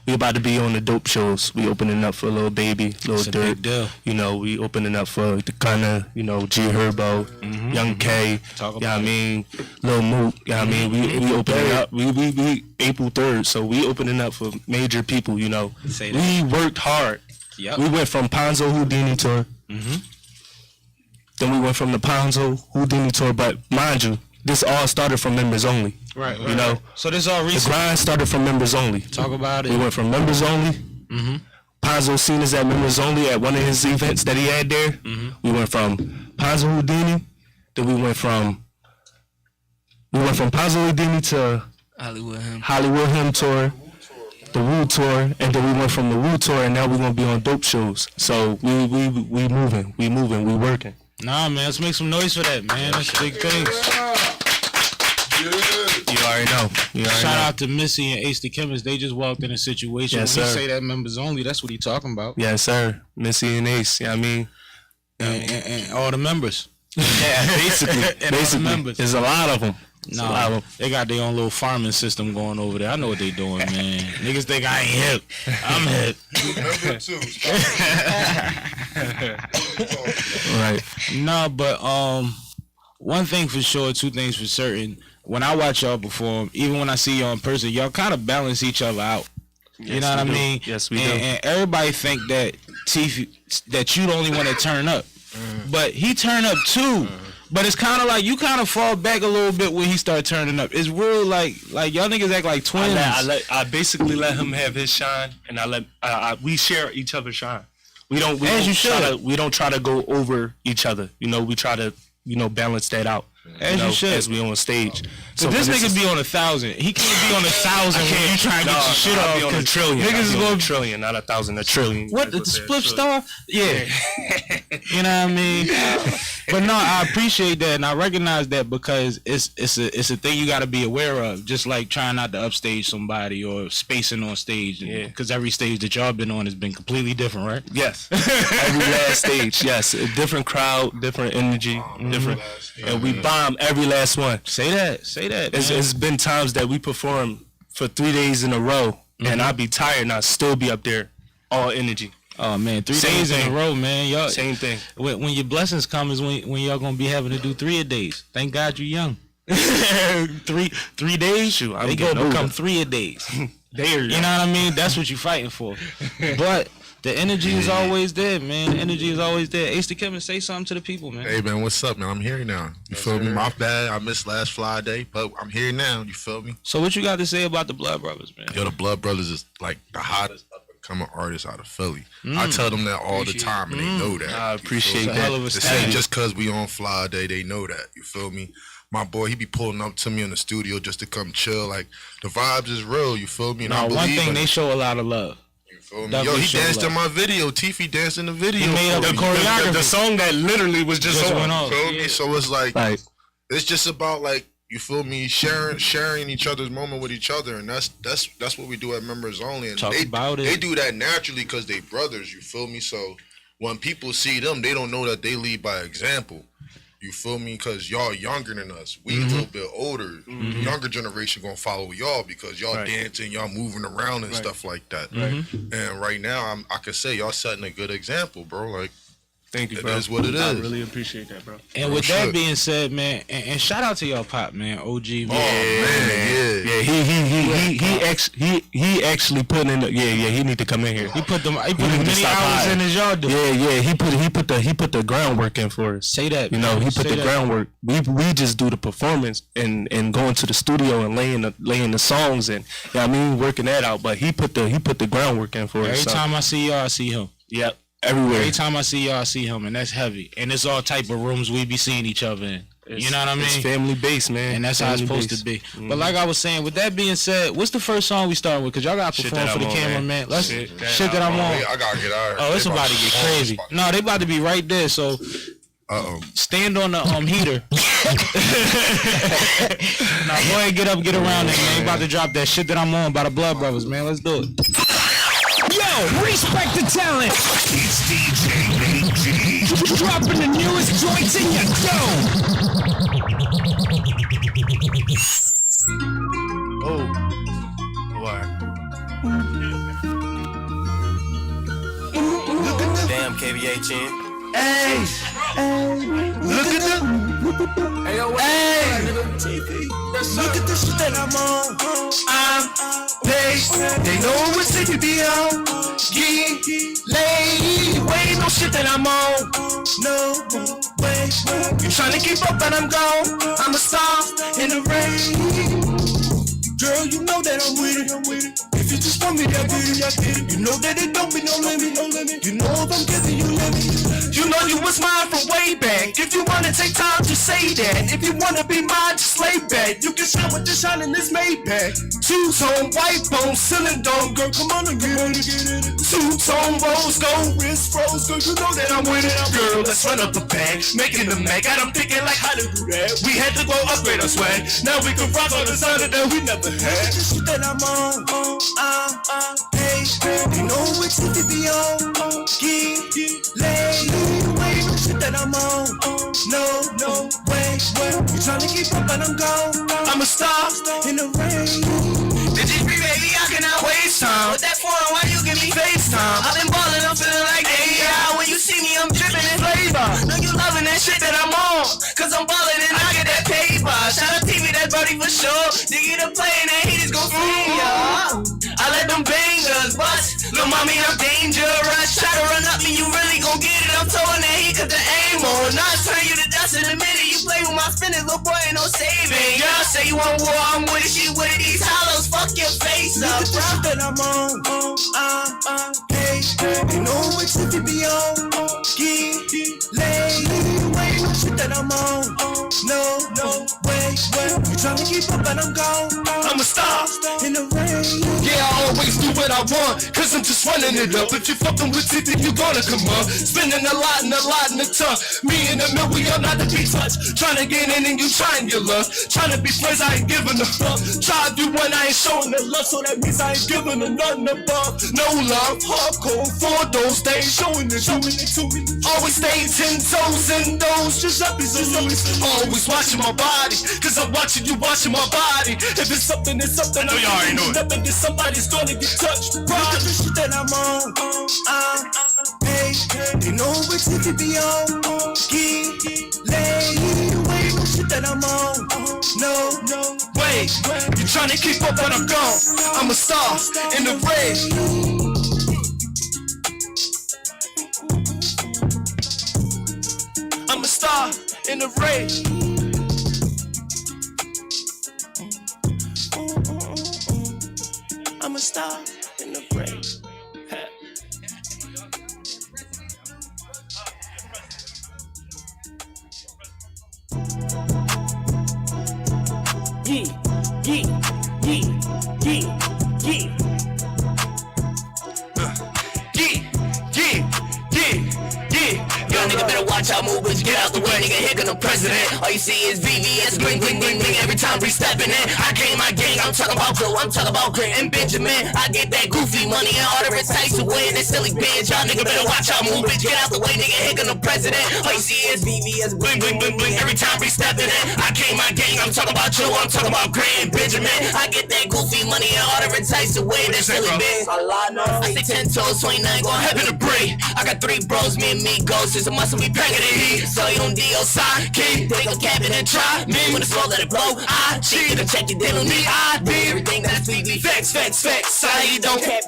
K: we about to be on the dope shows. We opening up for Lil Baby, Lil Dirt. You know, we opening up for the Gunna, you know, G Herbo, Young K, you know what I mean, Lil Mook, you know what I mean? We opening up. We April 3rd, so we opening up for major people, you know. We worked hard.
B: Yep.
K: We went from Ponzo Houdini tour. Then we went from the Ponzo Houdini tour, but mind you, this all started from members only.
B: Right.
K: You know?
B: So this all recent.
K: The grind started from members only.
B: Talk about it.
K: We went from members only. Ponzo seen us at members only at one of his events that he had there. We went from Ponzo Houdini, then we went from Ponzo Houdini to Hollywood Him tour. the Woo tour, and then we went from the Woo tour, and now we're gonna be on dope shows. So we moving, we working.
B: Nah, man, let's make some noise for that, man. That's big things.
K: You already know.
B: Shout out to Missy and Ace the Chemist. They just walked in a situation.
K: Yes,
B: when we
K: sir.
B: say that members only, that's what he talking about.
K: Yes, sir. Missy and Ace. You know what I mean?
B: And all the members.
K: Yeah, basically.
B: All the members.
K: There's a lot of them.
B: Nah, they got their own little farming system going over there. I know what they doing, man. Niggas think I ain't hip. I'm hip.
L: Remember too.
B: Right. No, but one thing for sure, two things for certain. When I watch y'all perform, even when I see y'all in person, y'all kind of balance each other out. You know what I mean?
K: Yes, we do.
B: And everybody think that that you the only one that turn up, but he turn up too. But it's kind of like you kind of fall back a little bit when he start turning up. It's real like y'all niggas act like twins.
K: I basically let him have his shine, and we share each other's shine. We don't try to go over each other. You know, we try to balance that out.
B: You should.
K: As we on stage.
B: So this nigga be on 1,000. He can't be on 1,000 when you trying to get your shit off.
K: Be on a trillion.
B: Niggas is going
K: a trillion, not 1,000. A trillion.
B: What, the split star? Yeah. You know what I mean? But no, I appreciate that, and I recognize that because it's a thing you got to be aware of. Just like trying not to upstage somebody or spacing on stage. Yeah. Because every stage that y'all been on has been completely different, right?
K: Yes. Every last stage, yes. A different crowd, different energy, different. And we bomb every last one.
B: Say that.
K: It's been times that we perform for 3 days in a row, and I'll be tired and I'll still be up there, all energy.
B: Oh man, 3 days in a row, man. Y'all
K: same thing.
B: When your blessings come is when y'all gonna be having to do 3 a days. Thank God you're young. 3 days,
K: Shoot,
B: they gonna become 3 a days. You know what I mean? That's what you fighting for. But the energy is always there, man. The energy is always there. Ace the Kevin, say something to the people, man.
L: Hey, man, what's up, man? I'm here now. You feel me? My bad. I missed last Friday, but I'm here now. You feel me?
B: So what you got to say about the Blood Brothers, man?
L: Yo, the Blood Brothers is like the hottest up-and-coming artist out of Philly. I tell them that all the time, and they know that.
K: I appreciate that.
L: This ain't just because we on Friday. They know that. You feel me? My boy, he be pulling up to me in the studio just to come chill. Like, the vibes is real. You feel me? And
B: now, one thing, they show a lot of love.
L: Yo, he danced in my video. Tiffy danced in the video.
B: He made up the choreography.
K: The song that literally was just on.
L: Feel me? So it's like, it's just about like, you feel me, sharing each other's moment with each other, and that's what we do at Members Only. And they do that naturally because they brothers. You feel me? So when people see them, they don't know that they lead by example. You feel me? Because y'all younger than us. We a little bit older. The younger generation gonna follow y'all because y'all dancing, y'all moving around and stuff like that. And right now, I can say y'all setting a good example, bro. Like,
K: thank you, bro.
L: That's what it is.
K: I really appreciate that, bro.
B: And with that being said, man, and shout out to y'all pop, man, OG, man.
K: He actually put in the, he need to come in here.
B: He put many hours in his yard.
K: He put the groundwork in for us.
B: Say that,
K: you know, he put the groundwork. We just do the performance and go into the studio and laying the songs and working that out. But he put the groundwork in for us.
B: Every time I see y'all, I see him.
K: Yep. Everywhere.
B: Every time I see y'all, I see him, and that's heavy. And it's all type of rooms we be seeing each other in. You know what I mean?
K: It's family based, man.
B: And that's how it's supposed to be. But like I was saying, with that being said, what's the first song we start with? Because y'all got to perform for the camera, man. Let's shit that I'm on.
L: I got to get out of here.
B: Oh, it's about to get crazy. No, they about to be right there, so stand on the heater. Now go ahead, get up, get around it, man. About to drop that shit that I'm on by the Blood Brothers, man. Let's do it.
Q: Yo, respect the talent.
C: It's DJ AG.
Q: Dropping the newest joints in your
M: Damn, KVA chin.
Q: Hey, look at the. Hey, look at the shit that I'm on. I'm paid. They know what city be on. Get laid. Wait, no shit that I'm on. No way. You tryna keep up and I'm gone. I'm a star in the rain. Girl, you know that I'm with it. If you just want me, I get it. You know that it don't be no limit. You know if I'm giving you You know you was mine from way back. If you wanna take time, just say that. If you wanna be mine, just lay back. You can shine with the shine in this Maybach. Two-tone, white bone, ceiling dome, girl, come on and get it. Two-tone, rose gold, wrist froze, girl, you know that I'm with it. Girl, let's run up the bag, making the Mac. Got them thinking like how to do that. We had to go upgrade our swag. Now we can rock on the sound that we never had. The shit that I'm on, hey, you know which shit to be on. Get laid, wait, no shit that I'm on. No, wait, you tryna keep up and I'm gone. I'm a star in the rain. The G3 baby, I cannot waste time. With that foreign, why you give me FaceTime? I've been ballin', I'm feeling like AI. When you see me, I'm drippin' in flavor. Know you loving that shit that I'm on. Cause I'm ballin' and I get that paper. Shout out TV, that's Brody for sure. Nigga, the play and that haters gon' free ya. I let them bangers bust. Lil' mommy, I'm dangerous. Try to run up me, you really gon' get it. I'm throwing that heat cause the aim on. Not turn you to dust in a minute. You play with my spinners, little boy, ain't no saving. Y'all say you want war, I'm with it. She with it, these hollows, fuck your face up. The drop that I'm on, hey, you know what shit to be on. Get laid, wait, no shit that I'm on. No, wait, you tryna keep up and I'm gone. I'm a star in the rain. Yeah, I always do what I want, cause I'm just running it up. If you fucking with it, then you gonna come up. Spending a lot in the tongue. Me and the mill, we are not to be touched. Tryna get in and you trying your love. Tryna be friends, I ain't giving a fuck. Try to do one, I ain't showing the love. So that means I ain't giving a nothing above. No love, hardcore, for those days. Showing it to me. Always stay 10 toes in those. Just up, always watching my body, cause I'm watching you watching my body. If it's something, it's something. I already know it. Nothing, then somebody's gonna get touched. Pride of the shit that I'm on. Hey, you know which shit to be on. Get laid, wait, no shit that I'm on. No, wait, you tryna keep up but I'm gone. I'm a star in the rain. I'm a star in the rain. I'm a star in the rain. Young nigga better watch out, move, bitch, get out the way, nigga, here come the president. All you see is VVS, bling, bling, bling, bling, every time we stepping in. I came my gang, I'm talking about Joe, I'm talking about Grant and Benjamin. I get that goofy money and order it tight away in that silly bitch. Y'all nigga better watch out, move, bitch, get out the way, nigga, here come the president. All you see is VVS, bling, bling, bling, bling, every time we stepping in. I came my gang, I'm talking about Joe, I'm talking about Grant and Benjamin. I get that goofy money and order it tight away in that silly bitch. I say 10 toes, 29, gon' happen to break. I got 3 bros, me and me ghosts, it's a muscle, we packing the heat. So you on D.O. side, kid, they gon' cap it and try me. When it's slow, let it blow, I cheat and check it, they don't need ID. Everything that's weekly, facts. I don't cap.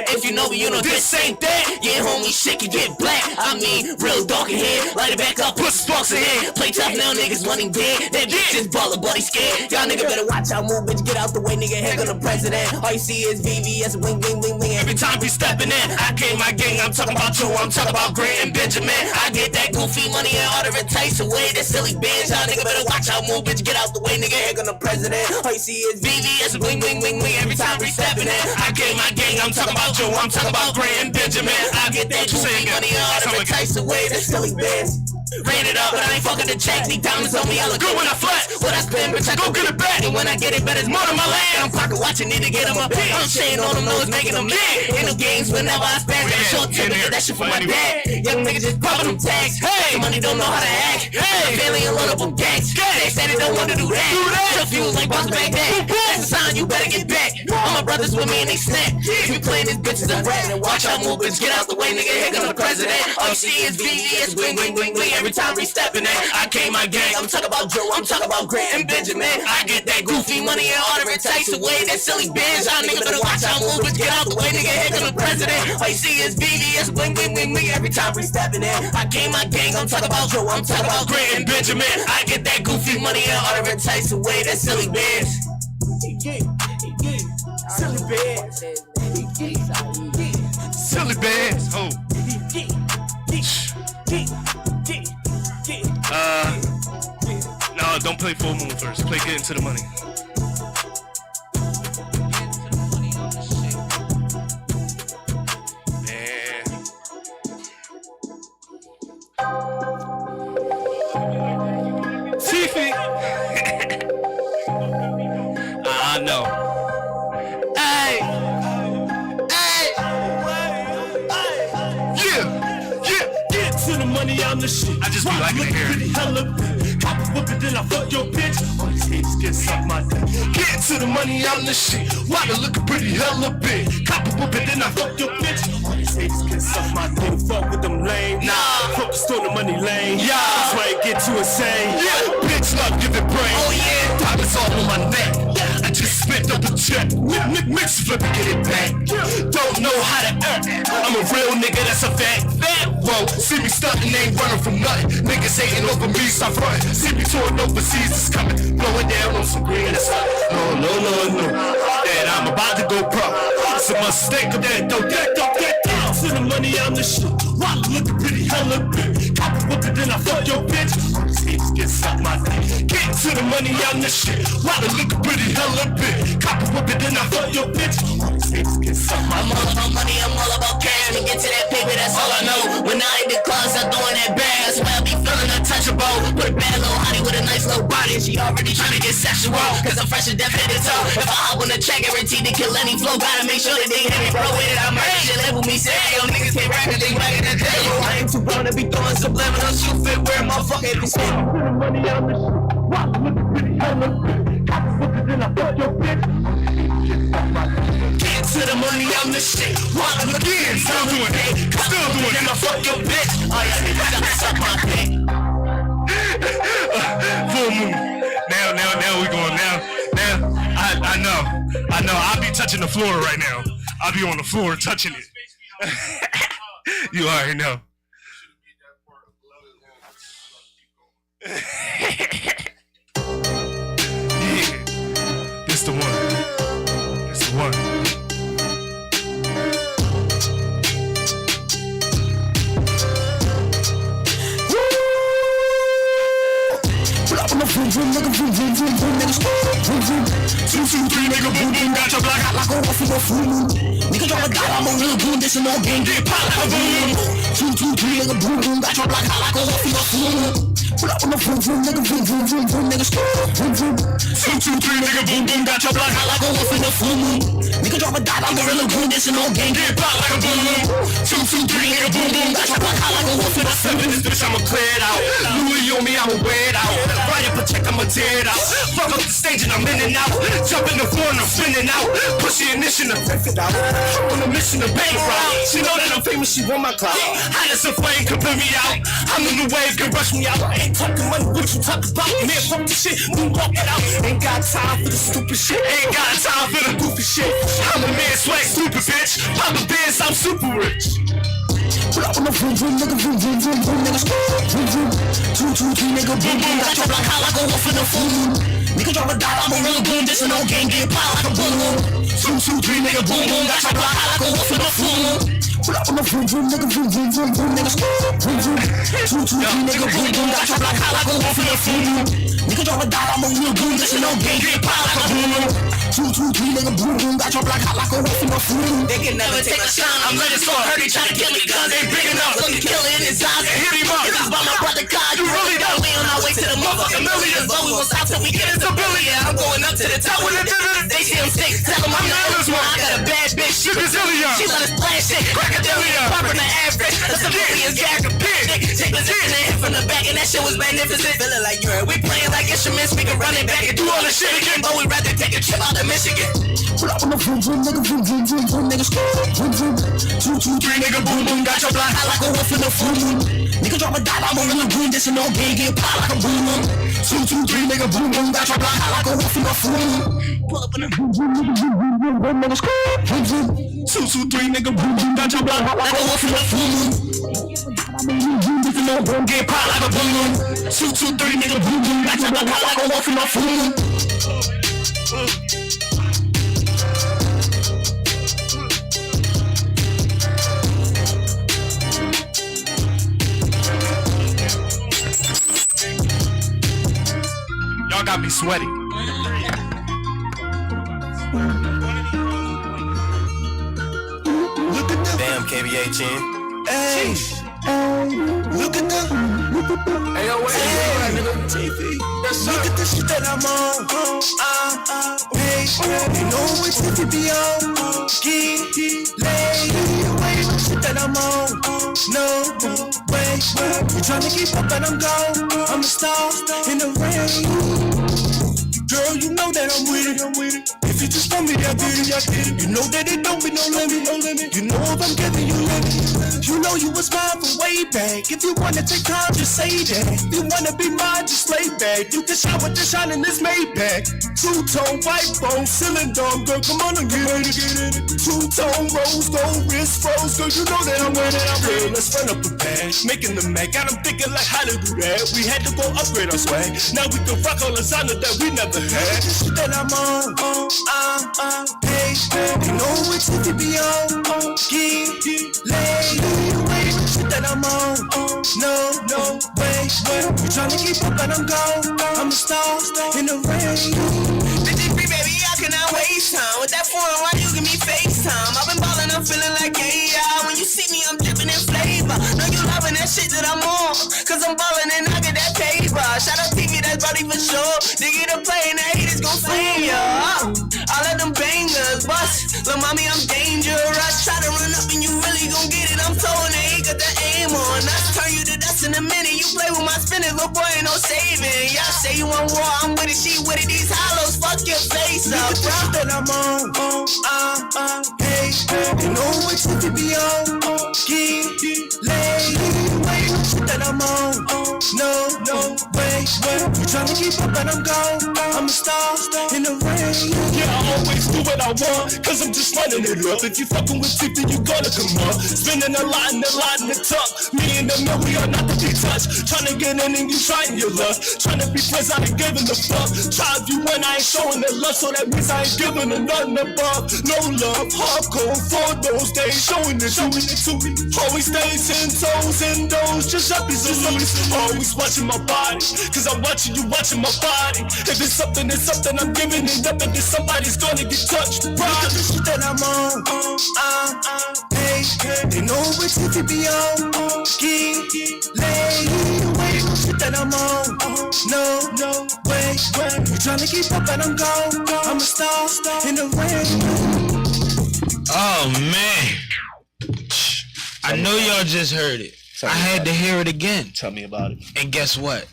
Q: If you know me, you know this ain't that. Yeah, homie, shit can get black. I mean, real dark in here, light it back up, put some sparks in here. Play tough now, niggas running dead. That bitch is ballin', buddy scared. Y'all nigga better watch out, move, bitch, get out the way, nigga, here go the president. All you see is VVS, bling, bling, bling, bling. Every time we stepping in, I came my gang, I'm talking about Joe, I'm talking about Grant and Benjamin. I get that goofy money and order it tight away, that silly bitch. Y'all nigga better watch out, move, bitch, get out the way, nigga, here go the president. All you see is VVS, bling, bling, bling, bling. Every time we stepping in, I came my gang, I'm talking about Joe, I'm talking about Grant and Benjamin. I get that goofy money and order it tight away, that silly bitch. Ran it up, but I ain't fucking the check. These diamonds on me, I look good when I flex. What I spend, bitch, I go get it back. And when I get it, bet it's more than my land. I'm pocket watching, need to get on my back. I'm shading on them nose, making them mad. Ain't no games whenever I spend. That short tip, that shit for my dad. Young niggas just popping them tags. Hey, money don't know how to act. Hey, family and load up them gangs. They said they don't want to do that. Confused like boss back that. That's a sign you better get back. All my brothers with me and they snap. If you playing this bitch is a rat. And watch out, move, bitch, get out the way, nigga, here come the president. All you see is VVS, bling, bling, bling, bling. Every time we stepping in, I came my gang. I'm talking about Joe, I'm talking about Grant and Benjamin. I get that goofy money and order it takes away that silly bitch. Y'all nigga better watch out, move, bitch, get out the way, nigga, here come the president. All you see is VVS, bling, bling, bling, bling. Every time we stepping in, I came my gang. I'm talking about Joe, I'm talking about Grant and Benjamin. I get that goofy money and order it takes away that silly bitch. Silly bitch. Silly bitch. Oh.
K: play Full Moon first. Play Get Into the Money. Fifi. I know. Hey. Hey. Yeah. Get to the money, I'm the shit. I just be liking to hear it. Hella big. Pop a whip it, then I fuck your bitch. All these haters get suck my dick. Get to the money, I'm the shit. Why they looking pretty hella big? Cop a whip it, then I fuck your bitch. All these haters get suck my dick. Fuck with them lame. Nah. Focus on the money lane. Yeah. That's why it get too insane. Yeah. Bitch love giving brain. Oh yeah. Diamonds all on my neck. I just spent up a check. Mix flip and get it back. Don't know how to act. I'm a real nigga, that's a fact. Whoa, see me stuntin', ain't running from nothing. Niggas hating over me, stop frontin'. See me touring overseas, it's coming. Blowing down on some green, that's hot. No. That I'm about to go pro. It's a mistake of that, don't get down. To the money, I'm the shit. Why looking pretty hella big? Cop a whip it, then I fuck your bitch. All these haters get suck my dick. Get to the money, I'm the shit. Why they looking pretty hella big? Cop a whip it, then I fuck your bitch. All these haters get suck my dick. I'm all about money, I'm all about cash. To get to that paper, that's all I know. When I hit the clubs, I'm throwing that bag. That's why I be feeling untouchable. Put a bad little honey with a nice little body. She already trying to get sexual. Cause I'm fresh and deaf head to toe. If I hop on the track, guaranteed to kill any flow. Gotta make sure that they hit me, bro. With it, I'm right. Shit level me, say, yo, niggas can't rap it, they wagging the table. I ain't too grown to be throwing subliminal shoe fit where motherfucker if you say the money on the shit. Why looking pretty hella big? Cop a whip it, then I fuck your bitch. Get to the money, I'm the shit. Why again? Still doing it. Then I fuck your bitch. Oh yeah, niggas suck my dick. Full Moon. Now we going now. I know. I'll be touching the floor right now. I'll be on the floor touching it. You already know. Yeah, this the one. It's the one.
G: Vroom vroom, nigga, vroom vroom, vroom vroom, nigga, vroom vroom. 2, 2, 3, nigga, boom boom, got your block hot like a waffle or full moon. Nigga drop a dime, I'm a real goon, this and all gang, get pop like a boom. 2, 2, 3, nigga, boom boom, got your block hot like a waffle or full moon. Pull up on the vroom vroom, nigga, vroom vroom, vroom vroom, nigga, vroom vroom. 2, 2, 3, nigga, boom boom, got your block hot like a waffle or full moon. Nigga drop a dime, I'm a real goon, this and all gang, get pop like a boom. 2, 2, 3, nigga, boom boom, got your block hot like a waffle or full moon. This bitch, I'ma clear it out. Louis on me, I'ma wear it out. Right and protect, I'ma tear it out. Fuck up the stage and I'm in and out. Jump in the floor and I'm spinning out. Push the ignition and rip it out. I'm on a mission to bankroll. She know that I'm famous, she want my clout. High as a flame, can put me out. I'm in the wave, can rush me out. I ain't talking money, what you talk about? Man, fuck the shit, we walk it out. Ain't got time for the stupid shit. Ain't got time for the goofy shit. I'm a man, swag, stupid bitch. Pop a Benz, I'm super rich. Pull up on the vroom vroom, nigga, vroom vroom, vroom vroom, nigga, vroom vroom. 2, 2, 3, nigga, boom boom, got your block hot like a wolf in the full moon. Nigga drop a dime, I'm a real goon, this and no gang, get pop like a boom. 2, 2, 3, nigga, boom boom, got your block hot like a wolf in the full moon. Pull up on the vroom vroom, nigga, vroom vroom, vroom vroom, nigga, vroom vroom. 2, 2, 3, nigga, boom boom, got your block hot like a wolf in the full moon. Nigga drop a dime, I'm a real goon, this and no gang, get pop like a boom. 2, 2, 3, nigga, boom boom, got your block hot like a wolf in the full moon. They can never take a shine, I'm letting so hurt, they tryna kill me, guns ain't big enough. Look, kill it in his eyes and hit him up. This is by my brother God, you really know we on our way to the motherfucking millions. But we won't stop till we get into billion. I'm going up to the top with a they see him sick, tell him I'm the illest one. I got a bad bitch, she let us play shit, crocodilian, popping the average. The civilians gag a pig, take a zit and hit from the back, and that shit was magnificent. Feeling like you're we playing like instruments, we can run it back and do all the shit again, but we'd rather take a trip out to Michigan. Pull up on the vroom vroom, nigga, vroom vroom, vroom vroom, nigga, vroom vroom. 2, 2, 3, nigga, boom boom, got your block hot like a wolf in the full moon. Nigga drop a dime, I'm a real goon, this and no gang, get pop like a boom boom. 2, 2, 3, nigga, boom boom, got your block hot like a wolf in the full moon. Pull up on the vroom vroom, nigga, vroom vroom, vroom vroom, nigga, vroom vroom. 2, 2, 3, nigga, boom boom, got your block hot like a wolf in the full moon. This and no gang, get pop like a boom boom. 2, 2, 3, nigga, boom boom, got your block hot like a wolf in the full moon.
Q: be sweaty. Look at the
M: Damn, KBA-10.
Q: Hey, look at the hey, yo, wait, TV. Look at the shit that I'm on. Hey, you know what TV be on? Get laid away the shit that I'm on. No way, you tryna keep up and I'm gone. I'm a star in the rain. Girl, you know that I'm with it. If you just want me, I get it. You know that it don't be no limit. You know if I'm giving you limit. You know you was mine from way back. If you wanna take time, just say that. If you wanna be mine, just lay back. You can shine with the shine in this Maybach. Two-tone, white bone, cylinder, girl, come on and get it. Two-tone, rose gold, wrist froze, girl, you know that I'm with it. Girl, let's run up a bag, making the Mac. Got them thinking like how to do that. We had to go upgrade our swag. Now we can rock all the sound that we never had. The shit that I'm on, hey, you know which shit to be on. Get laid away, the shit that I'm on. No way, you tryna keep up and I'm gone. I'm a star in the rain.
O: 53, baby, I cannot waste time. With that foreign, why you give me FaceTime? I've been ballin', I'm feeling like AI. When you see me, I'm drippin' in flavor. Know you loving that shit that I'm on. Cause I'm ballin' and I get that paper. Shout out TV, that's Brody for sure. They get a play and the haters gon' flame ya. All of them bangers bust. Lil' mommy, I'm dangerous. Try to run up and you really gon' get it. I'm told they ain't got the aim on. I turn you to dust in a minute. You play with my spinach, little boy, ain't no saving. Y'all say you want war, I'm with it, she with it. These hollows, fuck your face up, bro.
Q: That I'm on, hey, you know what shit to be on. Get laid away, shit that I'm on. No way, you tryna keep up and I'm gone. I'm a star in the rain. Yeah, I always do what I want, cause I'm just running it up. If you fucking with Tip, then you gotta come up. Spending a lot in the tuck. Me and the mill, we are not to be touched. Tryna get in and you trying your luck. Tryna be friends, I ain't giving a fuck. Try if you when I ain't showing the love, so that means I ain't giving a nothing above. No love, hardcore for those days, showing it to me. Always stay 10 toes in those, just up these always watching my body, cause I'm watching you watching my body. If it's something, I'm giving it up, and then somebody's gonna get touched. Right, the shit that I'm on, hey, they know which shit to be on. Get laid away, the shit that I'm on. No way, you tryna keep up and I'm gone. I'm a star in the rain.
B: Oh man, I know y'all just heard it. I had to hear it again.
K: Tell me about it.
B: And guess what?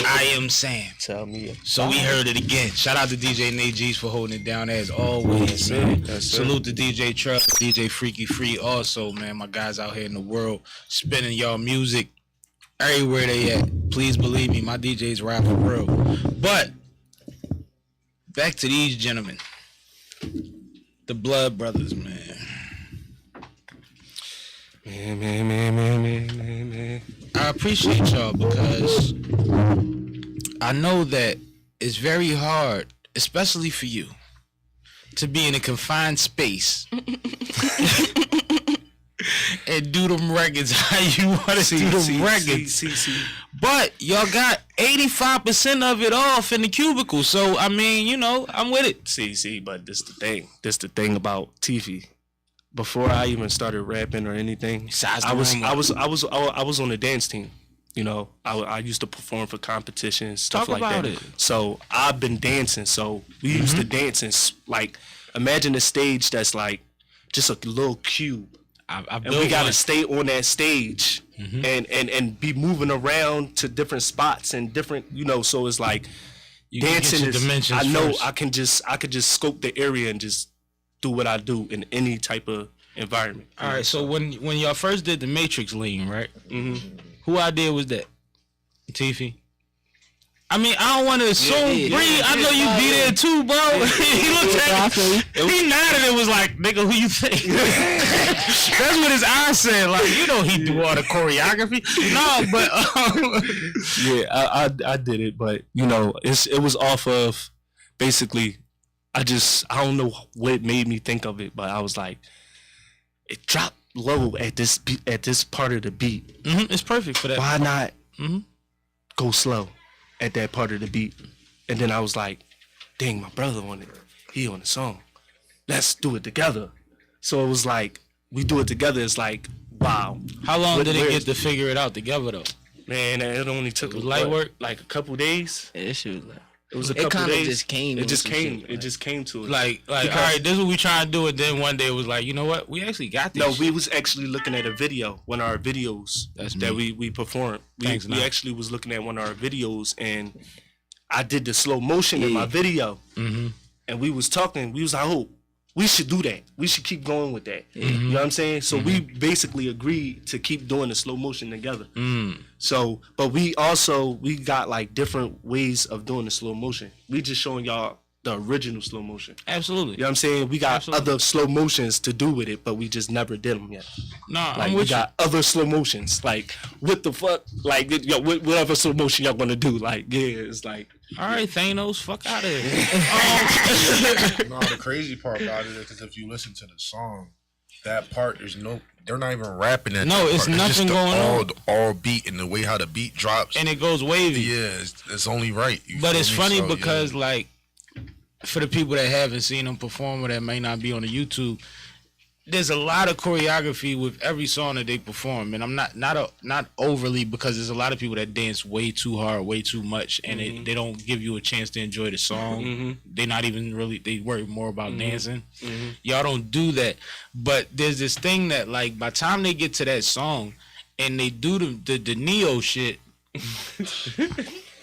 B: I am Sam.
K: Tell me.
B: So we heard it again. Shout out to DJ Nate G's for holding it down as always, man. Salute to DJ Truck, DJ Freaky Free also, man. My guys out here in the world spinning y'all music everywhere they at. Please believe me, my DJs rap for real. But back to these gentlemen. The Blood Brothers, man. Man. I appreciate y'all because I know that it's very hard, especially for you, to be in a confined space and do them records how you want to do them records. But y'all got 85% of it off in the cubicle, so I mean, you know, I'm with it.
K: But this the thing about TV. Before I even started rapping or anything, I was on the dance team. You know, I used to perform for competitions, stuff like that. It. So I've been dancing. So we used to dance and like imagine a stage that's like just a little cube, and we gotta stay on that stage and be moving around to different spots and different, you know. So it's like dancing is. I know first. I could just scope the area and just do what I do in any type of environment.
B: All right, so when y'all first did the Matrix lean, right? Who idea was that? Tiffy? I mean, I don't want to assume. Bree, I know you be there too, bro. He looked at me. He nodded and was like, "Nigga, who you think?" That's what his eyes said. Like, you know, he do all the choreography. No, but
K: yeah, I did it, but you know, it was off of basically. I don't know what made me think of it, but I was like, it dropped low at this part of the beat.
B: It's perfect for that.
K: Why not go slow at that part of the beat? And then I was like, dang, my brother on it. He on the song. Let's do it together. So it was like, we do it together. It's like, wow.
B: How long did it get to figure it out together though?
K: Man, it only took
B: light work,
K: like a couple days.
R: Yeah, it should.
K: It was a couple days.
R: It just came.
K: It just came to it.
B: Like, all right, this is what we trying to do. And then one day it was like, you know what? We actually got this.
K: No, we was actually looking at a video, one of our videos that we performed. We actually was looking at one of our videos, and I did the slow motion in my video.
B: Mm-hmm.
K: And we was talking. We was like, oh, we should do that. We should keep going with that. You know what I'm saying? So we basically agreed to keep doing the slow motion together. So, but we got like different ways of doing the slow motion. We just showing y'all the original slow motion.
B: Absolutely.
K: You know what I'm saying? We got other slow motions to do with it, but we just never did them yet.
B: Nah,
K: like we got other slow motions. Like, what the fuck? Like, whatever slow motion y'all gonna do? Like, yeah, it's like,
B: all right, Thanos, fuck out of here.
L: No, the crazy part about it is because if you listen to the song, that part they're not even rapping at
B: No,
L: that
B: it's
L: part.
B: nothing going on.
L: All beat and the way how the beat drops.
B: And it goes wavy.
L: Yeah, it's only right.
B: But it's funny because like, for the people that haven't seen them perform or that may not be on the YouTube, there's a lot of choreography with every song that they perform, and I'm not overly, because there's a lot of people that dance way too hard, way too much, and they don't give you a chance to enjoy the song. They're not even really, they worry more about dancing. Y'all don't do that, but there's this thing that like by the time they get to that song and they do the Neo shit.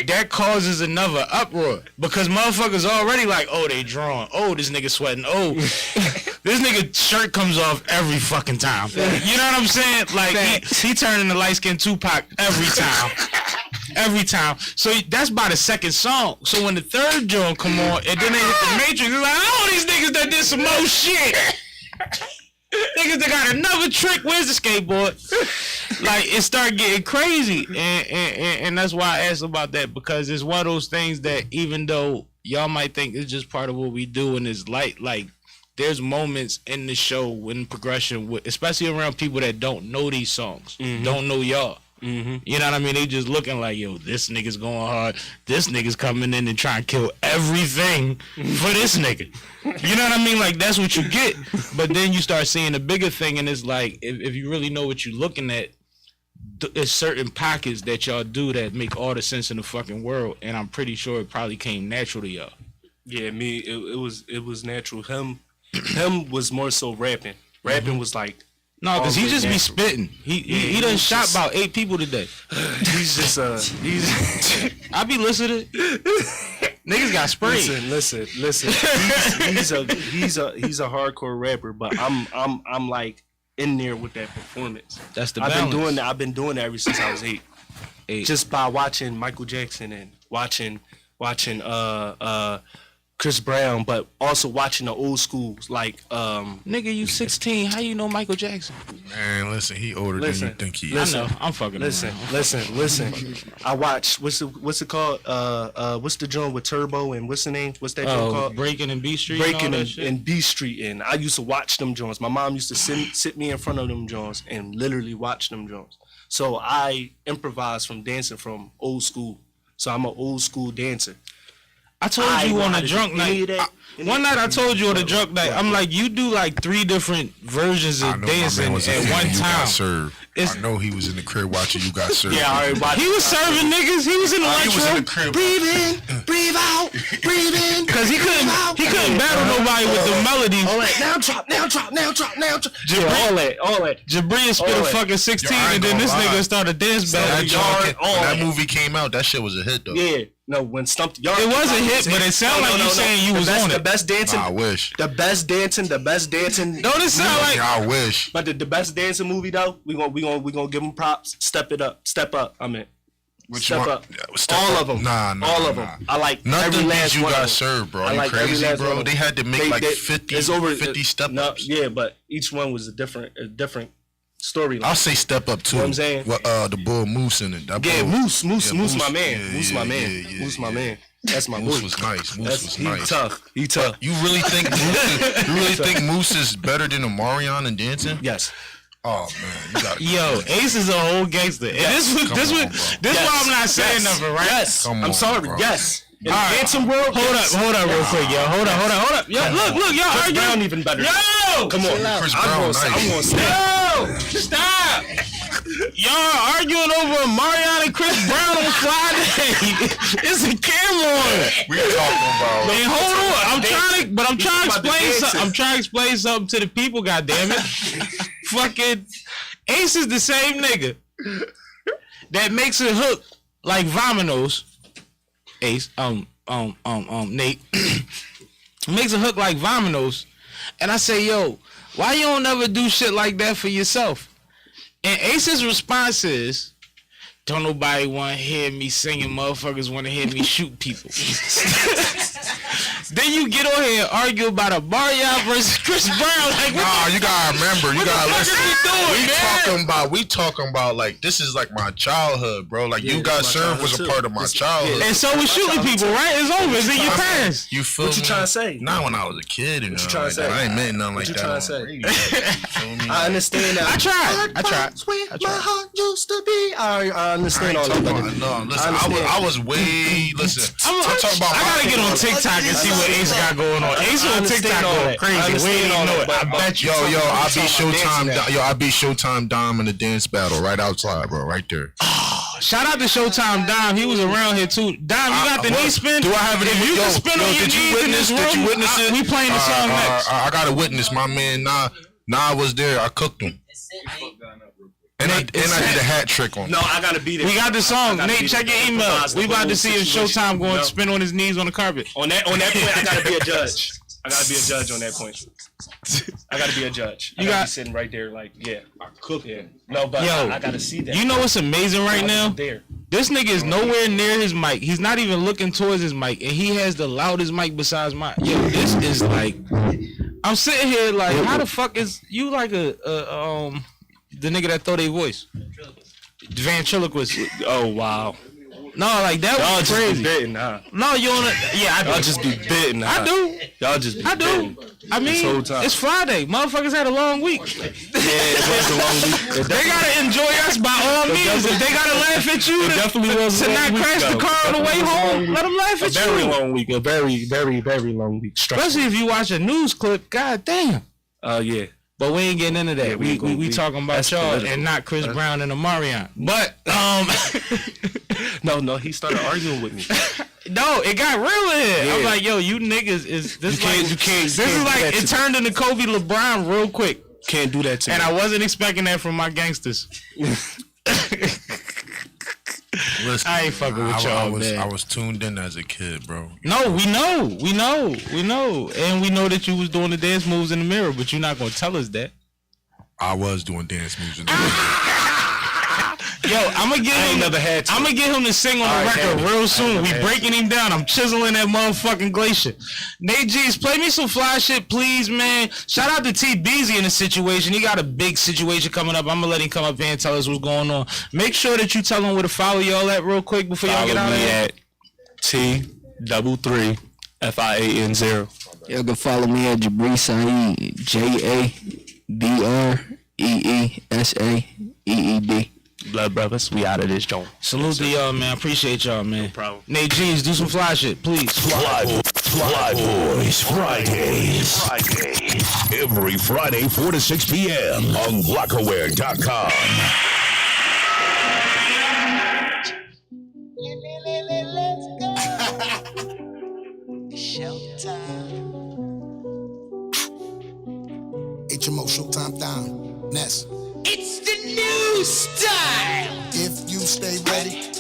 B: That causes another uproar because motherfuckers already like, oh, they drawing. Oh, this nigga sweating. Oh, this nigga shirt comes off every fucking time. You know what I'm saying? Like he turning the light skinned Tupac every time. Every time. So that's by the second song. So when the third joint come on and then they hit the Matrix, it's like, oh, these niggas that did some more shit. Niggas that got another trick. Where's the skateboard? Like it started getting crazy, and that's why I asked about that, because it's one of those things that even though y'all might think it's just part of what we do and it's light, like there's moments in the show in progression, especially around people that don't know these songs, don't know y'all. You know what I mean? They just looking like, yo, this nigga's going hard. This nigga's coming in and trying to kill everything for this nigga. You know what I mean? Like, that's what you get. But then you start seeing the bigger thing, and it's like, if you really know what you're looking at, there's certain pockets that y'all do that make all the sense in the fucking world, and I'm pretty sure it probably came natural to y'all.
K: Yeah, me, it was natural. Him was more so rapping. Rapping was like,
B: no, because he just be spitting. He done shot about 8 people today.
K: He's just
B: I be listening. Niggas got sprayed.
K: Listen. He's a hardcore rapper, but I'm like in there with that performance.
B: That's the balance.
K: I've been doing that ever since I was 8. Just by watching Michael Jackson and watching Chris Brown, but also watching the old schools like
B: nigga, you 16. How you know Michael Jackson?
L: Man, listen, he older than you think he
B: is. I know. I'm fucking.
K: Listen. I watched what's it called? What's the joint with Turbo and what's the name? What's that joint called?
B: Breaking in B Street.
K: Breaking in B Street, and I used to watch them joints. My mom used to sit me in front of them joints and literally watch them joints. So I improvised from dancing from old school. So I'm an old school dancer.
B: I told you on a drunk night. One night I told you on a drunk night. I'm like, you do like 3 different versions of dancing at one time.
L: I know he was in the crib watching You Got Served.
K: Yeah, all right,
B: he was serving niggas. He was in the lunchroom.
K: Breathe in, breathe out, breathe in.
B: Cause he couldn't battle nobody with the melody.
K: All right, now drop. All that.
B: Jabri spit a fucking 16, and then this nigga started dance battle.
L: When that movie came out, that shit was a hit though.
K: Yeah. No, when Stumped Yard.
B: It was a hit, but it sounded like you saying you was on it.
K: The best dancing.
L: I wish.
K: The best dancing.
B: Don't it sound like?
L: I wish.
K: But the best dancing movie though, we gonna give them props. Step up. I mean, Step Up. All of them.
L: Nah.
K: All of them. I like
L: nothing
K: every last
L: You
K: one.
L: Got Served, bro.
K: I like
L: crazy,
K: every last
L: bro.
K: one.
L: They had to make like 50 step ups.
K: Yeah, but each one was a different storyline.
L: I'll say Step Up too.
K: You know what I'm saying?
L: The bull Moose in it.
K: Moose, my man. Moose, my man. That's my
L: Moose
K: boy.
L: was nice. Moose was nice.
K: He tough.
L: You really think Moose is better than Omarion in dancing?
K: Yes.
L: Oh man, you gotta.
B: Yo, Ace is a whole gangster. And this why I'm not saying nothing, right?
K: Yes. I'm sorry. Bro. Yes. In the dancing world,
B: hold up, real quick, yo. Hold up. Yo, look, y'all
K: Chris
B: arguing.
K: Brown even better.
B: Yo,
K: come on,
L: Chris Brown.
K: I'm gonna
B: stop. Y'all arguing over Marion and Chris Brown on Friday. It's a camera on it.
L: We talking about.
B: Man, hold on. I'm trying to explain something. I'm trying to explain something to the people. Goddamn it. Fucking Ace is the same nigga that makes a hook like Vominos. Ace, Nate makes a hook like Vominos, and I say, yo, why you don't never do shit like that for yourself? And Ace's response is, don't nobody want to hear me singing. Motherfuckers want to hear me shoot people. Then you get on here and argue about a Marion versus Chris Brown. Like,
L: you gotta remember. You gotta listen. We
B: We
L: talking about like this is like my childhood, bro. Like you got served was a part of my childhood.
B: And so was shooting people, right? It's over. It's in your past.
L: You feel
K: what you trying to say?
L: Not when I was a kid. What you trying to say? I ain't meant nothing like that.
K: What you trying to say? I understand that.
B: I tried.
K: My heart used to be. I understand all that.
L: No, listen. I was way. Listen. I'm talking about.
B: I gotta get on TikTok and see what Ace got going on. Ace on TikTok going crazy. We ain't know it. I bet you.
L: Yo, I beat Showtime. I beat Showtime Dom in the dance battle right outside, bro. Right there.
B: Shout out to Showtime Dom. He was around here too. Dom, you got the knee spin?
L: Do I have it?
B: If you can spin on your knees in this room,
L: did you witness it?
B: We playing the song next.
L: I got to witness. My man Nah was there. I cooked him. And I did a hat trick on him.
K: No, I gotta be there.
B: We got the song. Nate, check your email. We about to see if Showtime going to spin on his knees on the carpet.
K: On that point, I gotta be a judge. I gotta be a judge on that point. I gotta be a judge. You got be sitting right there, like, yeah, I cook it. No, but I gotta see that.
B: You know what's amazing right now?
K: There.
B: This nigga is nowhere near his mic. He's not even looking towards his mic, and he has the loudest mic besides mine. Yo, this is like, I'm sitting here like, how the fuck is you like the nigga that throw their voice? Ventriloquist.
K: Oh wow.
B: No, like that was crazy.
K: Just be bitten, huh?
B: No, you on I do.
K: Y'all just be bitten, huh?
B: I do.
K: Y'all just be bitten.
B: I mean, it's Friday. Motherfuckers had a long week.
K: Yeah, it was a long week.
B: They gotta enjoy us by all means. If they gotta laugh at you to not crash the car on the way home, let them laugh at you.
K: A very long week. A very, very, very long week.
B: Especially if you watch a news clip. God damn.
K: Yeah.
B: But we ain't getting into that. Yeah, we talking about y'all political. And not Chris Brown and Amarion. But
K: no, he started arguing with me.
B: No, it got real in here. Yeah. I'm like, yo, you niggas is this you can't. This is like it turned into Kobe LeBron real quick.
K: Can't do that to me.
B: And I wasn't expecting that from my gangsters.
L: Listen,
B: I ain't fucking with y'all, man.
L: I was tuned in as a kid, bro.
B: No, we know. And we know that you was doing the dance moves in the mirror, but you're not going to tell us that.
L: I was doing dance moves in the mirror.
B: Yo, I'm going to get him to sing on the record real soon. We breaking him down. I'm chiseling that motherfucking glacier. Nate G's, play me some fly shit, please, man. Shout out to T Beezy in the situation. He got a big situation coming up. I'm going to let him come up here and tell us what's going on. Make sure that you tell him where to follow y'all at real quick before y'all get out of here.
K: T33 FIAN0.
R: Y'all can follow me at Jabri Saeed, JABREESAEED.
K: Blood brothers, we out of this joint.
B: Salute to y'all, man. Appreciate y'all, man.
K: No problem.
B: Nate G's, do some fly shit, please.
C: Fly Boys Fridays. Every Friday, 4 to 6 p.m. on Blockaware.com.
E: HMO Showtime down. Ness.
Q: It's the new style.
E: If you stay ready,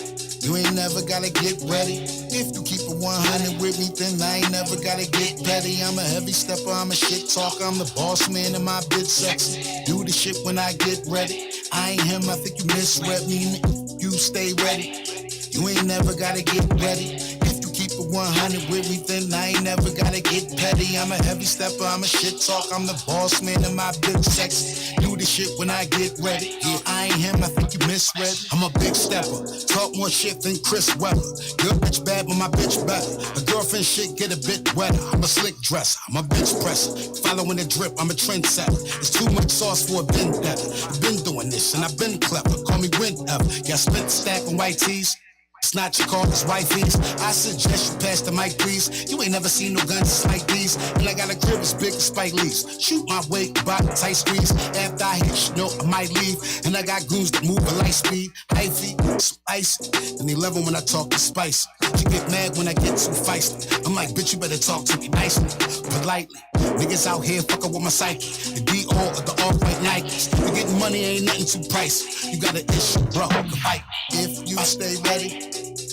E: you ain't never gotta get ready. If you keep it 100 with me, then I ain't never gotta get petty. I'm a heavy stepper, I'm a shit talker. I'm the boss man in my bitch sexy. Do the shit when I get ready. I ain't him, I think you misread me. If you stay ready, you ain't never gotta get ready. If you keep it 100 with me, then I ain't never gotta get petty. I'm a heavy stepper, I'm a shit talker. I'm the boss man in my bitch sexy. Do the shit when I get ready. Yeah, I ain't him, I think you misread. I'm a big stepper, talk more shit than Chris Webber. Your bitch bad, but my bitch better. A girlfriend shit get a bit wetter. I'm a slick dresser, I'm a bitch presser. Following the drip, I'm a trendsetter. It's too much sauce for a vendetta. I've been doing this and I've been clever. Call me whenever. Yeah, I spent a stack on white tees.
G: It's not your car, it's wifey's. I suggest you pass the mic, please. You ain't never seen no guns just like these. And I got a crib as big as Spike Lee's. Shoot my way, body tight squeeze. After I hit, you know I might leave. And I got goons that move at light speed. High feet, so icy. And they love it when I talk to spice. She get mad when I get too feisty. I'm like, bitch, you better talk to me nicely, politely. Niggas out here fucking with my psyche. The D.O. or the all-white Nikes. You getting money ain't nothing too pricey. You got an issue, bro, fight. If you stay ready,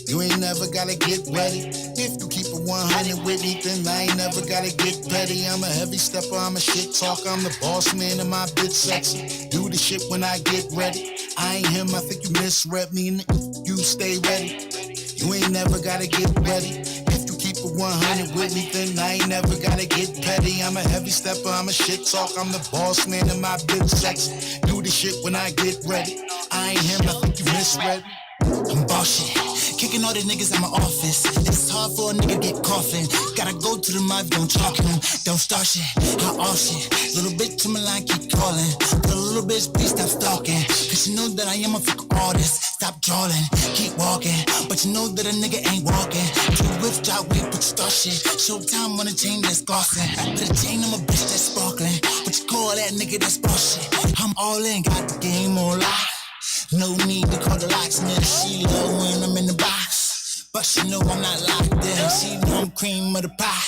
G: you ain't never gotta get ready. If you keep it 100 with me, then I ain't never gotta get petty. I'm a heavy stepper, I'm a shit talker. I'm the boss man and my bitch sexy. Do the shit when I get ready. I ain't him, I think you misread me. And if you stay ready, you ain't never gotta get ready. If you keep it 100 with me, then I ain't never gotta get petty. I'm a heavy stepper, I'm a shit talker. I'm the boss man and my bitch sexy. Do the shit when I get ready. I ain't him, I think you misread me. I'm boss shit. Kicking all the niggas in my office. It's hard for a nigga get coughing. Gotta go to the mic, don't talk him. Don't start shit, I off shit. Little bitch to my line, keep calling. But a little bitch, please stop stalking. Cause you know that I am a fucking artist. Stop drawing, keep walking. But you know that a nigga ain't walking. Do whip job, we put star shit. Showtime on a chain that's glossing. Put a chain on my bitch that's sparkling. What you call that nigga that's bullshit? I'm all in, got the game on lock. No need to call the locksmith. She love when I'm in the box, but she know I'm not locked in. She know I'm cream of the pie.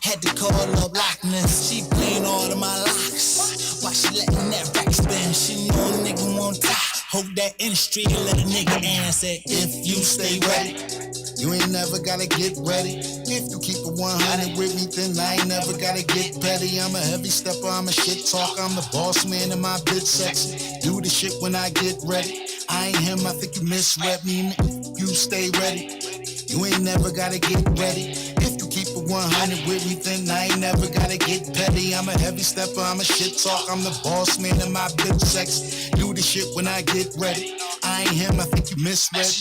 G: Had to call up Lockness. She playing all of my locks while she letting that rack spin. She know a nigga won't die. Hope that industry let a nigga answer. If you stay ready, you ain't never gotta get ready. If you keep it 100 with me, then I ain't never gotta get petty. I'm a heavy stepper, I'm a shit talker. I'm the boss man and my bitch sexy. Do the shit when I get ready. I ain't him, I think you misread me. If you stay ready, you ain't never gotta get ready. If you keep it 100 with me, then I ain't never gotta get petty. I'm a heavy stepper, I'm a shit talker. I'm the boss man and my bitch sexy. Do the shit when I get ready. I ain't him, I think you misread me.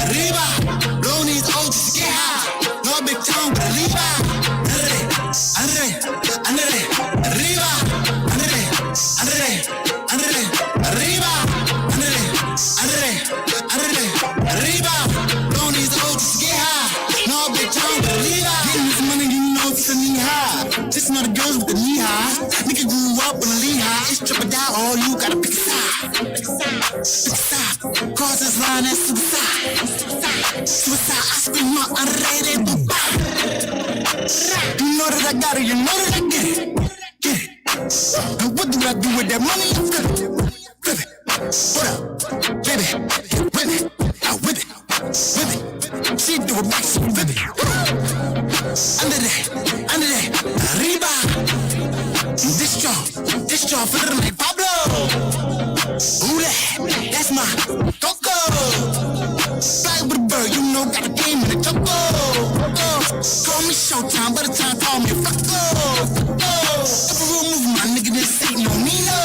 G: Arriba, blowing these O's to get high. No big town, but arriba. Arriba, arriba, blowing these O's to get high. No big town, but arriba. Getting this money, you know it's a knee high. Just know the girls with the knee high. Nigga grew up on a Lehigh. It's triple down, all you gotta pick a side. Cross this line, that's suicide. Suicide, I scream out unrated. You know that I got it, you know that I get it. Get it. And what do I do with that money? I flip it. Flip it. What up? Baby, with it. I with it. With it. She do it back, she flip it. Under that. Arriba. This jaw feeling like Pablo. Ooh, that's my coco. Fly with a bird, you know, got a game in the choco. Call me Showtime, by the time call me Fucko. Every real move, my nigga, this ain't no Nino.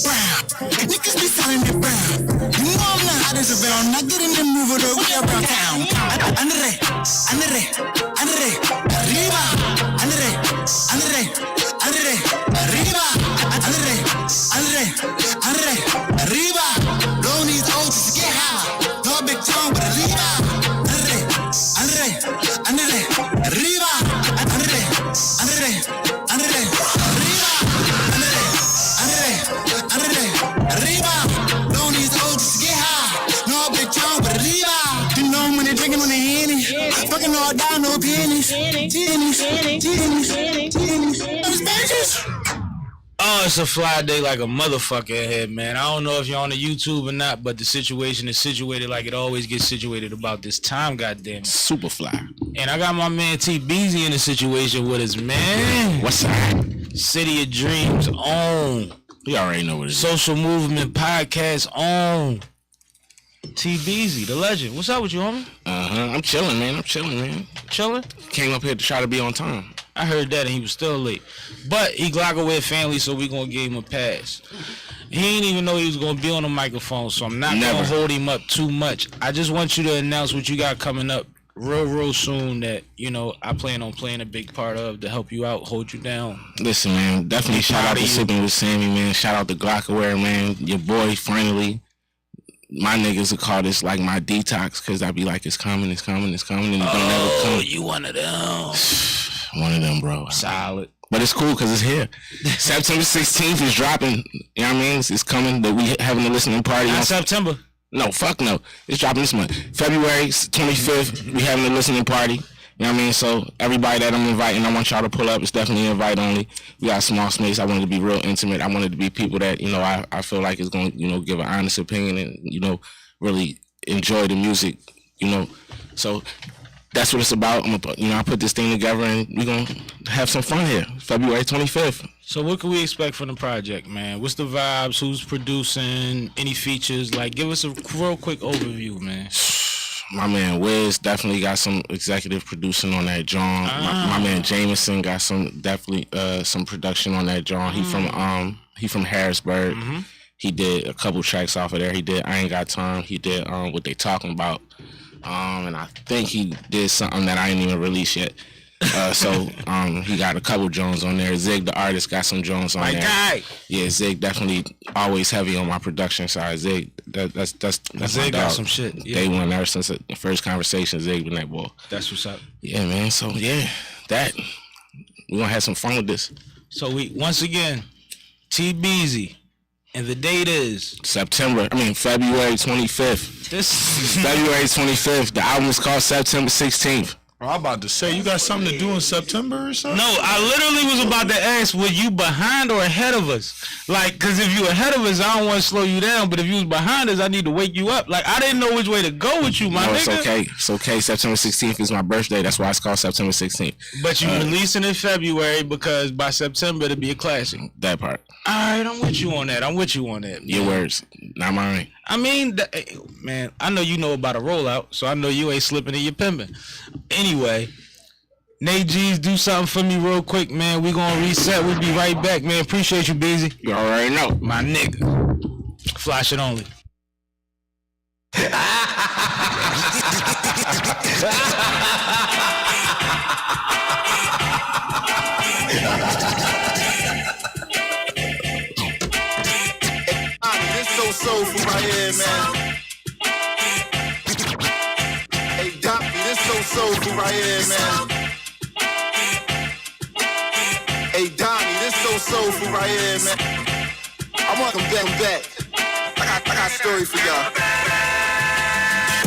G: Brown, niggas be selling it brown. You know I'm not hot as a brown. Not getting them move it way around town. Andre, arriba. Arriba, blowing these O's to get high. No big town, but arriba. Arriba, blowing these O's to get high. No big town, but arriba. You know when they drinking on the Henny, fucking all down, no pennies.
B: Oh, it's a fly day like a motherfucker ahead, man. I don't know if you're on the YouTube or not, but the situation is situated like it always gets situated about this time, goddamn.
S: Super fly.
B: And I got my man T Beezy in the situation with us, man.
S: What's that?
B: City of Dreams on.
S: You already know what it is.
B: Social Movement Podcast on. T-Beezy, the legend. What's up with you, homie?
S: I'm chilling, man.
B: Chilling?
S: Came up here to try to be on time.
B: I heard that and he was still late. But he Glock with family, so we gonna give him a pass. He ain't even know he was gonna be on the microphone, so I'm not gonna hold him up too much. I just want you to announce what you got coming up real soon that, you know, I plan on playing a big part of to help you out, hold you down.
S: Listen, man, definitely shout out to Sippinwitsammie, man. Shout out to Glockaware, man. Your boy, finally. My niggas will call this like my detox, because I be like, it's coming, and it don't never come.
B: You one of them.
S: One of them, bro.
B: Solid.
S: But it's cool because it's here. September 16th is dropping. You know what I mean? It's coming. We having a listening party.
B: Not September.
S: No, fuck no. It's dropping this month. February 25th, we having a listening party. You know what I mean? So everybody that I'm inviting, I want y'all to pull up. It's definitely invite only. We got small space. I wanted to be real intimate. I wanted to be people that, you know, I feel like is going to, you know, give an honest opinion and, you know, really enjoy the music, you know. So that's what it's about. I put this thing together and we're going to have some fun here. February 25th.
B: So what can we expect from the project, man? What's the vibes? Who's producing? Any features? Like, give us a real quick overview, man.
S: My man Wiz definitely got some executive producing on that joint. My man Jameson got some production on that joint. He from Harrisburg. Mm-hmm. He did a couple tracks off of there. He did I Ain't Got Time. He did What They Talking About. And I think he did something that I ain't even released yet. He got a couple Jones on there. Zig, the artist, got some Jones on there. Guy. Yeah, Zig definitely always heavy on my production side. Zig, that's
B: Zig got some shit. Yeah.
S: Day one, ever since the first conversation, Zig been that boy.
B: That's what's up.
S: Yeah, man. So yeah, we gonna have some fun with this.
B: So once again, T-Beezy. And the date is
S: February 25th.
B: This
S: is February 25th. The album is called September 16th.
L: I'm about to say, you got something to do in September or something?
B: No, I literally was about to ask, were you behind or ahead of us? Like, because if you ahead of us, I don't want to slow you down. But if you was behind us, I need to wake you up. Like, I didn't know which way to go with you, my nigga.
S: It's okay. It's okay. September 16th is my birthday. That's why it's called September 16th.
B: But you releasing in February because by September, it'll be a classic.
S: That part.
B: All right, I'm with you on that.
S: Your words, not mine.
B: I mean, man, I know you know about a rollout, so I know you ain't slipping in your pimping. Anyway, Nate G's, do something for me real quick, man. We gonna reset. We'll be right back, man. Appreciate you, Beezy.
S: You already know.
B: My nigga. Flash it only.
T: Soulful right here, man. Hey, Doppy, this so soulful right here, man. Hey, Donnie, this so soulful right here, man. I want them back. I got a story for y'all.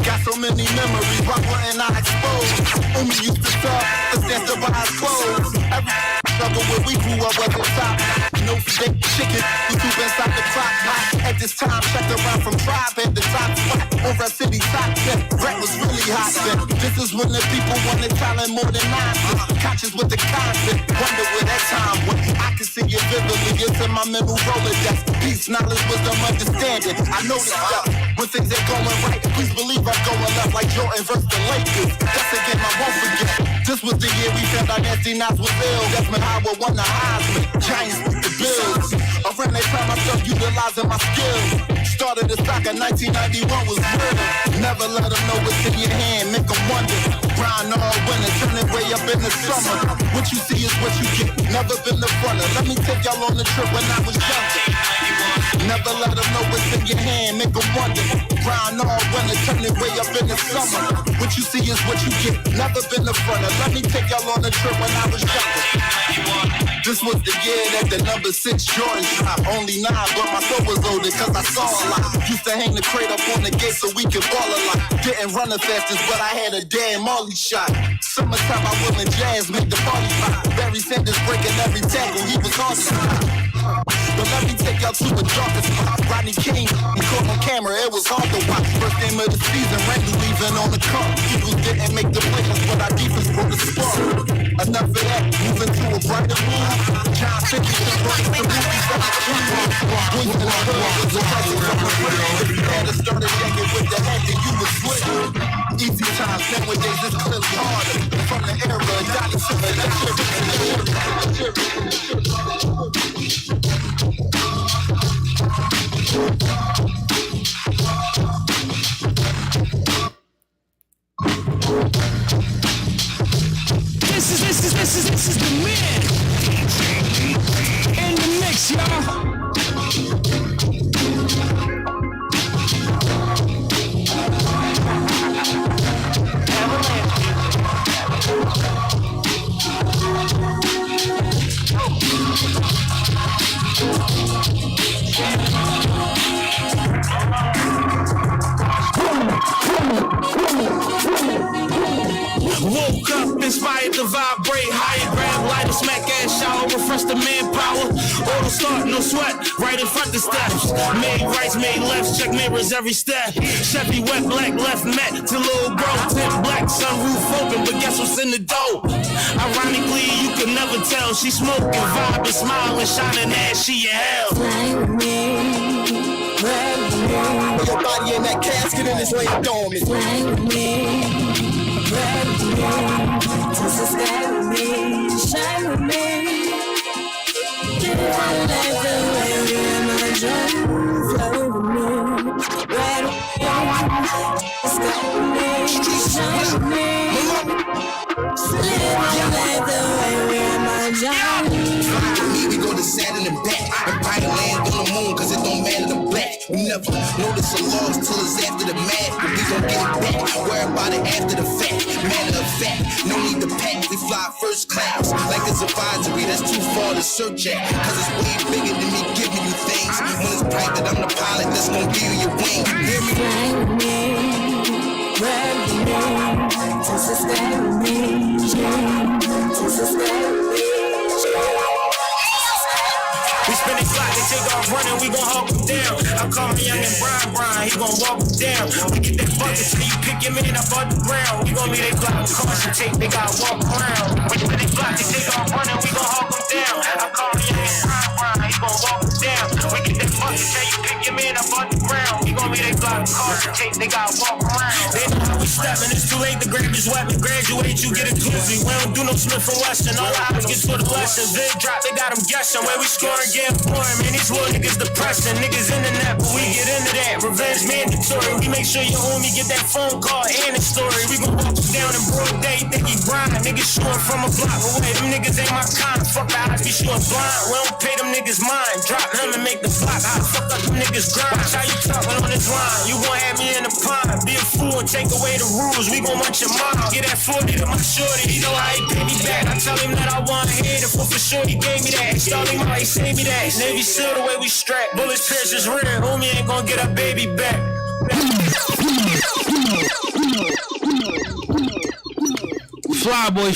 T: Got so many memories, why wasn't I exposed? When we used to talk, let's dance to buy clothes. Every struggle where we grew up was the top. No fake chicken, we keep inside the crock pot. At this time, checked around from Tribe at the top spot. On Rap City top 10, rap was really hot then. This is when the people wanted talent more than nonsense. Conscious with the concept, wonder where that time went. I can see it vividly, it's in my mental Rolodex. Peace, knowledge, wisdom, understanding. I know this stuff. When things ain't going right, please believe I'm going up like Jordan versus the Lakers. That's a game I won't forget. This was the year we found out Nasty Nas was ill. Desmond Howard won the Heisman. Giants with the Bills. Around that time I started utilizing my skills. Started the stock in 1991 was real. Never let them know what's in your hand, make them wonder. Grind all winter, turn it way up in the summer. What you see is what you get, never been the runner. Let me take y'all on the trip when I was younger. Never let them know what's in your hand, make them wonder. Grind all winter, turn it way up in the summer. What you see is what you get, never been the runner. Let me take y'all on the trip when I was younger. This was the year that the number 6 Jordan dropped. Only 9, but my soul was older cause I saw a lot. Used to hang the crate up on the gate so we could ball a lot. Didn't run the fastest, but I had a damn Molly shot. Summertime I will and jazz make the party pop. Barry Sanders breaking every tackle, he was on the spot. But let me take y'all to the darkest spot. Rodney King, he caught on camera, it was hard to watch. First game of the season, Randall leaving on the car. Eagles didn't make the playoffs, but our defense brought the spark. Enough of that, moving to a brighter mood. John Pickens brought the movies that I dreamed of. Boys in the hood was a hustle from the hood. Had to start a jacket with the head Nowadays it's clearly harder. From the era of Johnny Silver,
Q: This is the man in the mix, y'all.
P: Woke up, inspired to vibrate higher, grab lighter, smack ass shower, refresh the manpower. Auto start, no sweat, right in front the steps. Made rights, made lefts, check mirrors every step. Chevy wet, black, left Matt to little bro. Tint black, sunroof open, but guess what's in the dough? Ironically, you can never tell. She smoking, vibing, smiling, shining ass, she in hell.
M: Fly with me. Put your body in that casket and it's laying dormant. Fly with me, ride with me, touch the sky with me, shine with me. Live my life the way we're my dream. Fly with me, ride with me, touch the sky with me, shine with me. Live my life the way we're my dream.
H: Fly with me, we go to Saturn and back. And probably land on the moon, cause it don't matter the black. We never notice a loss till it's after the math. But we gon' get it back, worry about it after the fact. Matter of fact, no need to pack. We fly first class, like it's advisory, that's too far to search at. Cause it's way bigger than me giving you things. When it's private, I'm the pilot that's gon' give you your wings. Hear me?
M: Fly with me, ride with me, touch the sky with me, touch the sky with me.
P: We spin it flat, they take off running, we gon' hawk him down. I call me young and Brian, he gon' walk him down. We get that bucket till you pick your man up off the ground. We gon' leave they block with caution tape, they gotta walk around. We spin it flat, they take off running, we gon' hawk him down. I call me young and Brian, he gon' walk him down. We get that bucket till you pick your man up off the ground. We gon' leave they block with caution tape, they gotta walk around. They know how we steppin', it's too late to grab his weapon. Graduate, you get a glizzy. We don't do no Smith and Wesson, all the eyes get to the lesson. Vid drop, they got him guessing where we scoring, getting boring. Man, these little niggas depressing, niggas in the net, but we get into that. Revenge mandatory, we make sure your homie get that phone call and the story. We gon' walk you down in broad day, think he grind. Niggas shooting from a block away, them niggas ain't my kind. Fuck the eyes, be shooting blind. We don't pay them niggas mind. Drop him and make the block hot. Fuck up them niggas grind. Watch how you talking on this line. You gon' have me in the pond. Be a fool and take away the rules. We gon' want your mom. Get that 40 to my shorty. He know how he pay me back. I tell him that I want to hear it. For sure he gave me that. Stall him out, he saved me that. Navy SEAL the way we strap. Bullets pierce his rear. Homie ain't gon' get a baby back.
B: FlyBoy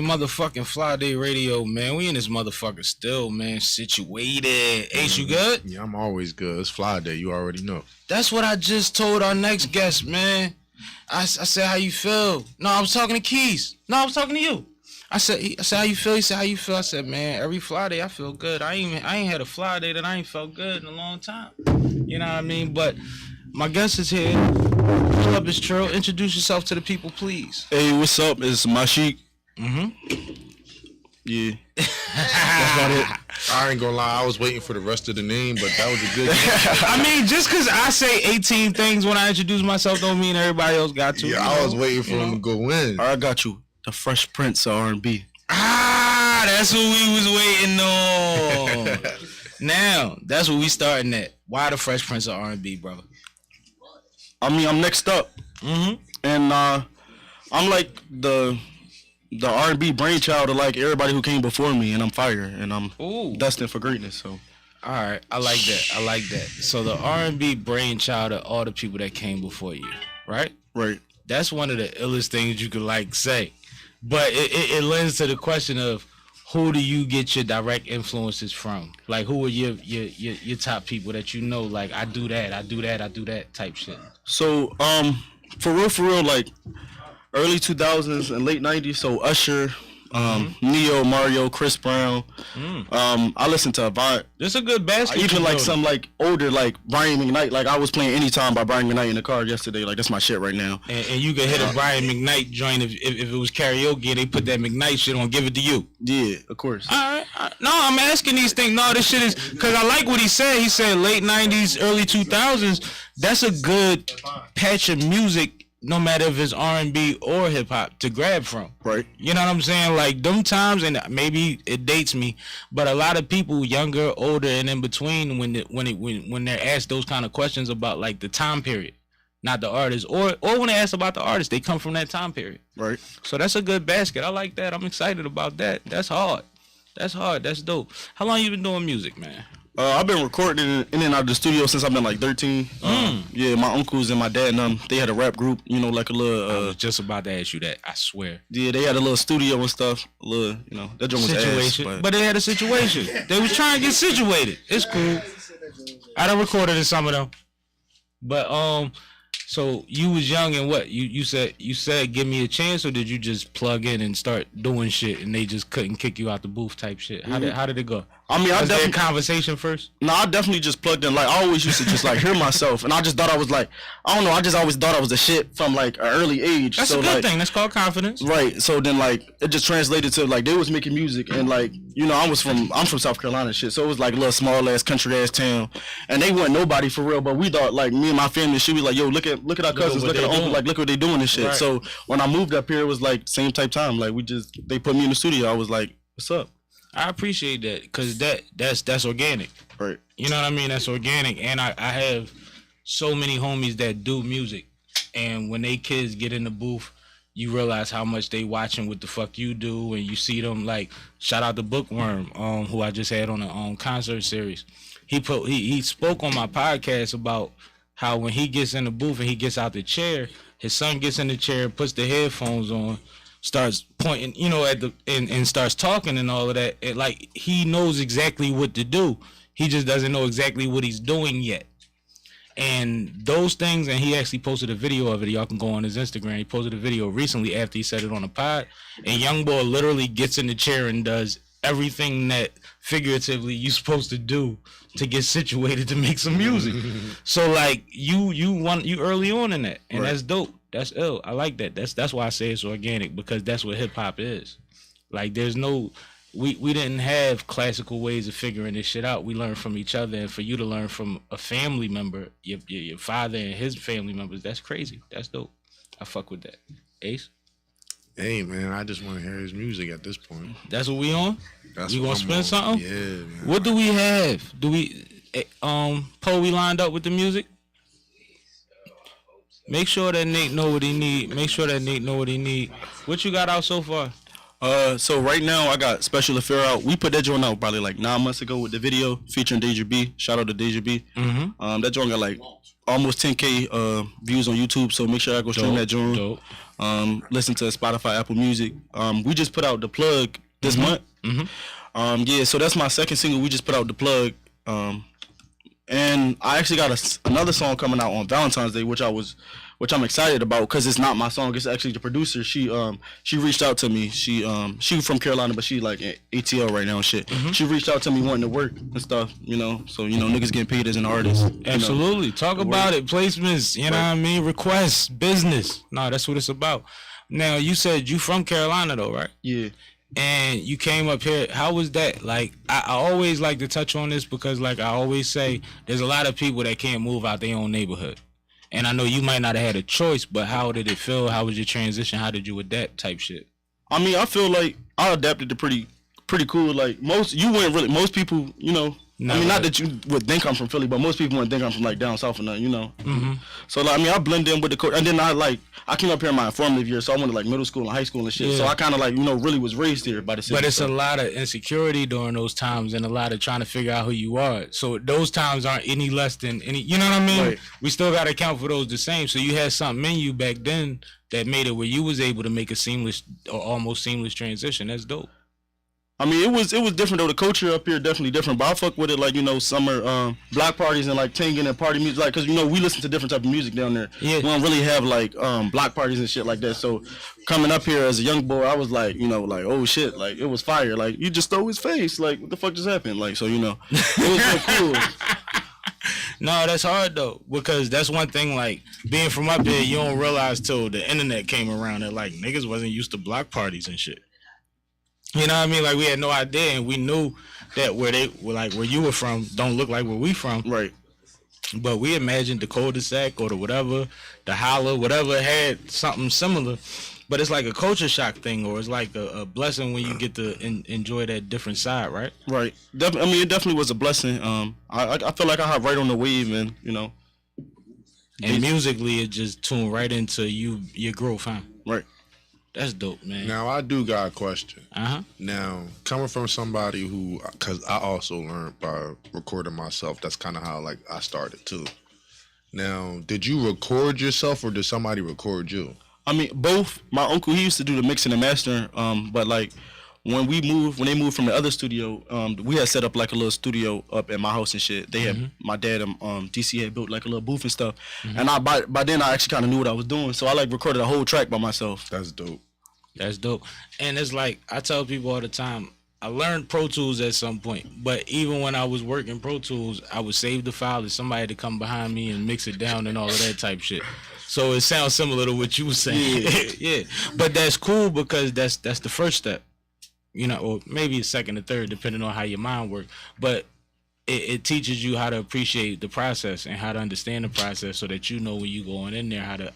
B: motherfucking Friday Radio, man. We in this motherfucker still, man. Situated. Ace, you good?
L: Yeah, I'm always good. It's Fly Day, you already know.
B: That's what I just told our next guest, man. I said, how you feel? No, I was talking to Keys. No, I was talking to you. I said, how you feel? He said, how you feel? I said, man, every Friday I feel good. I ain't had a Friday that I ain't felt good in a long time. You know what I mean? But my guest is here. Pull up his trail. Introduce yourself to the people, please.
U: Hey, what's up? It's Mashik. Yeah. That's about it.
L: I ain't gonna lie, I was waiting for the rest of the name, but that was a good
B: I mean, just because I say 18 things when I introduce myself don't mean everybody else got to.
L: Yeah, I was waiting for him to go in.
U: I got you. The Fresh Prince of R&B.
B: Ah, that's what we was waiting on. Now, that's what we starting at. Why the Fresh Prince of R&B, brother?
U: I mean, I'm next up. And I'm like the R&B brainchild of like everybody who came before me, and I'm fire, and I'm destined for greatness. So,
B: all right, I like that. So the R&B brainchild of all the people that came before you, right?
U: Right.
B: That's one of the illest things you could like say, but it lends to the question of who do you get your direct influences from? Like, who are your top people that you know? Like, I do that type shit.
U: So, for real, like early 2000s and late 90s. So Usher, Neo, Mario, Chris Brown. I listen to Avant.
B: It's a good basket.
U: Even like some like older like Brian McKnight. Like I was playing Anytime by Brian McKnight in the car yesterday. Like that's my shit right now.
B: And you could hit a Brian McKnight joint if it was karaoke and they put that McKnight shit on, give it to you.
U: Yeah, of course.
B: All right. No, I'm asking these things. No, this shit is because I like what he said. He said late 90s, early 2000s. That's a good patch of music. No matter if it's R&B or hip hop to grab from,
U: right?
B: You know what I'm saying? Like them times, and maybe it dates me, but a lot of people, younger, older, and in between, when they're asked those kind of questions about like the time period, not the artist, or when they ask about the artist, they come from that time period,
U: right?
B: So that's a good basket. I like that. I'm excited about that. That's hard. That's hard. That's dope. How long you been doing music, man?
U: I've been recording in and out of the studio since I've been like 13. Yeah, my uncles and my dad and they had a rap group, you know, like a little.
B: I was just about to ask you that. I swear.
U: Yeah, they had a little studio and stuff. A little, you know, that joint was
B: situation.
U: ass,
B: but they had a situation. They was trying to get situated. It's cool. I done recorded in some of them. But so you was young and what? You said give me a chance, or did you just plug in and start doing shit and they just couldn't kick you out the booth type shit? How did it go?
U: I mean,
B: was there a conversation first?
U: No, I definitely just plugged in. Like I always used to just like hear myself, and I just thought I was like, I don't know. I just always thought I was a shit from like an early age.
B: That's
U: so,
B: a good
U: like,
B: thing. That's called confidence.
U: Right. So then like it just translated to like they was making music, and like you know I'm from South Carolina and shit. So it was like a little small ass country ass town, and they weren't nobody for real. But we thought like me and my family, she was like, yo, look at our cousins, look at our uncle, like look what they doing and shit. Right. So when I moved up here, it was like same type time. Like they put me in the studio. I was like, what's up?
B: I appreciate that because that's organic.
U: Right.
B: You know what I mean? That's organic. And I have so many homies that do music. And when they kids get in the booth, you realize how much they watching what the fuck you do. And you see them like, shout out to Bookworm, who I just had on a concert series. He spoke on my podcast about how when he gets in the booth and he gets out the chair, his son gets in the chair, puts the headphones on, starts pointing, you know, at the and starts talking and all of that. And like he knows exactly what to do. He just doesn't know exactly what he's doing yet. And those things, and he actually posted a video of it. Y'all can go on his Instagram. He posted a video recently after he said it on a pod. And young boy literally gets in the chair and does everything that figuratively you supposed to do to get situated to make some music. So like you early on in that, and that's dope. That's ill. I like that. That's why I say it's organic, because that's what hip hop is. Like there's no, we didn't have classical ways of figuring this shit out. We learned from each other, and for you to learn from a family member, your father and his family members, that's crazy. That's dope. I fuck with that. Ace?
L: Hey man, I just want to hear his music at this point.
B: That's what we on?
L: That's
B: we
L: what
B: gonna spin something?
L: Yeah, man.
B: What do we have? Do we Poe, we lined up with the music? Make sure that Nate know what he need. What you got out so far?
U: So right now I got Special Affair out. We put that joint out probably like 9 months ago with the video featuring Deja B. Shout out to Deja B. That joint got like almost 10K views on YouTube. So make sure I go stream that joint. Listen to Spotify, Apple Music. We just put out The Plug this month. Yeah, so that's my second single. We just put out The Plug. And I actually got another song coming out on Valentine's Day, which I'm excited about because it's not my song. It's actually the producer. She reached out to me. She from Carolina, but she like ATL right now and shit. She reached out to me wanting to work and stuff, you know. So you know, niggas getting paid as an artist.
B: Absolutely. Talk about it. Placements. You know what I mean? Requests. Business. No, that's what it's about. Now you said you from Carolina though, right?
U: Yeah.
B: And you came up here. How was that? Like, I always like to touch on this because, like I always say, there's a lot of people that can't move out their own neighborhood. And I know you might not have had a choice, but how did it feel? How was your transition? How did you adapt? Type shit.
U: I mean, I feel like I adapted to pretty cool. Like most people, you know. I mean, not that you would think I'm from Philly, but most people wouldn't think I'm from like down south or nothing, you know. So like, I mean, I blend in with the culture, and then I came up here in my formative years, so I went to like middle school and high school and shit. Yeah. So I kind of like, you know, really was raised here by the city.
B: But it's a lot of insecurity during those times, and a lot of trying to figure out who you are. So those times aren't any less than any. You know what I mean? Right. We still got to account for those the same. So you had something in you back then that made it where you was able to make a seamless or almost seamless transition. That's dope.
U: I mean, it was different though. The culture up here definitely different, but I fuck with it like, you know, summer block parties and like tinging and party music, like, cause you know we listen to different type of music down there. Yeah. We don't really have like block parties and shit like that. So coming up here as a young boy, I was like, you know, like, oh shit, like it was fire. Like you just throw his face, like what the fuck just happened? Like, so you know, it was real cool.
B: No, that's hard though, because that's one thing, like being from up here, you don't realize till the internet came around that like niggas wasn't used to block parties and shit. You know what I mean? Like we had no idea, and we knew that where they were, like where you were from, don't look like where we from.
U: Right.
B: But we imagined the cul-de-sac or the whatever, the holler, whatever had something similar. But it's like a culture shock thing, or it's like a blessing when you get to enjoy that different side, right?
U: Right. I mean, it definitely was a blessing. I feel like I hop right on the wave, and you know.
B: And musically, it just tuned right into your growth, huh?
U: Right.
B: That's dope, man.
L: Now, I do got a question.
B: Uh-huh.
L: Now, coming from somebody who, because I also learned by recording myself, that's kind of how, like, I started, too. Now, did you record yourself, or did somebody record you?
U: I mean, both. My uncle, he used to do the mixing and mastering, but, like, when they moved from the other studio, we had set up, like, a little studio up at my house and shit. They had, my dad and DC had built, like, a little booth and stuff. And by then, I actually kind of knew what I was doing, so I, like, recorded a whole track by myself.
L: That's dope.
B: That's dope. And it's like, I tell people all the time, I learned Pro Tools at some point, but even when I was working Pro Tools, I would save the file to somebody to come behind me and mix it down and all of that type shit. So it sounds similar to what you were saying. Yeah. Yeah. But that's cool, because that's the first step, you know, or maybe a second or third, depending on how your mind works. But it teaches you how to appreciate the process and how to understand the process, so that you know when you going in there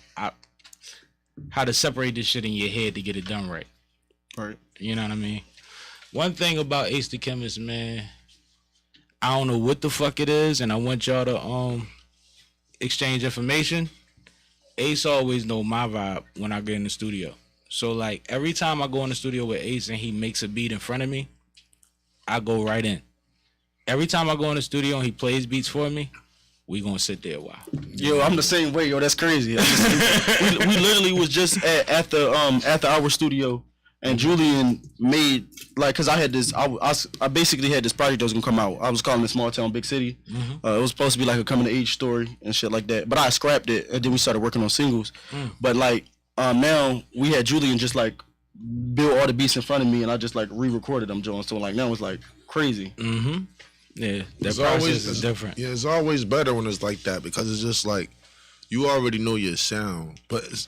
B: how to separate this shit in your head to get it done right.
U: Right.
B: You know what I mean? One thing about Ace the Chemist, man, I don't know what the fuck it is, and I want y'all to exchange information. Ace always know my vibe when I get in the studio. So like every time I go in the studio with Ace and he makes a beat in front of me, I go right in. Every time I go in the studio and he plays beats for me, we gonna sit there a while.
U: Yo, I'm the same way. Yo, that's crazy. we literally was just at our studio, and Julian made, like, cause I had this, I basically had this project that was gonna come out. I was calling it Small Town Big City. It was supposed to be like a coming of age story and shit like that. But I scrapped it, and then we started working on singles. But like now we had Julian just like build all the beats in front of me, and I just like re-recorded them, Joe. So like now it's like crazy.
B: Yeah, that process is different.
L: Yeah, it's always better when it's like that, because it's just like you already know your sound. But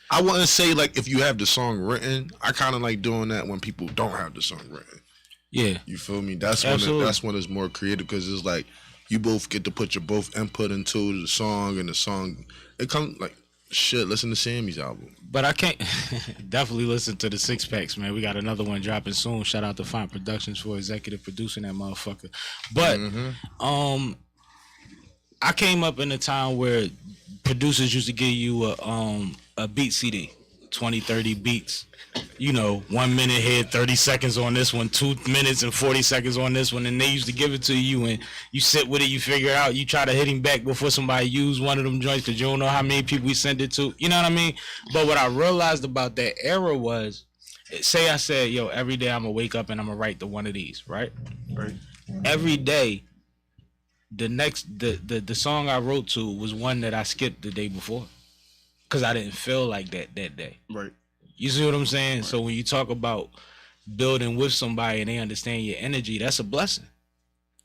L: I wouldn't say like if you have the song written. I kind of like doing that when people don't have the song written.
B: Yeah,
L: you feel me? That's when it's more creative, because it's like you both get to put your both input into the song, and the song it comes like shit. Listen to Sammy's album.
B: But I can't definitely listen to the Six Packs, man. We got another one dropping soon. Shout out to Fine Productions for executive producing that motherfucker. But I came up in a time where producers used to give you a beat CD, 20, 30 beats. You know, 1 minute here, 30 seconds on this one, 2 minutes and 40 seconds on this one, and they used to give it to you, and you sit with it, you figure it out, you try to hit him back before somebody use one of them joints, because you don't know how many people we send it to, you know what I mean? But what I realized about that era was, say I said, yo, every day I'm gonna wake up and I'm gonna write the one of these, right? Every day, the song I wrote to was one that I skipped the day before, because I didn't feel like that day.
U: Right.
B: You see what I'm saying? Right. So when you talk about building with somebody and they understand your energy, that's a blessing.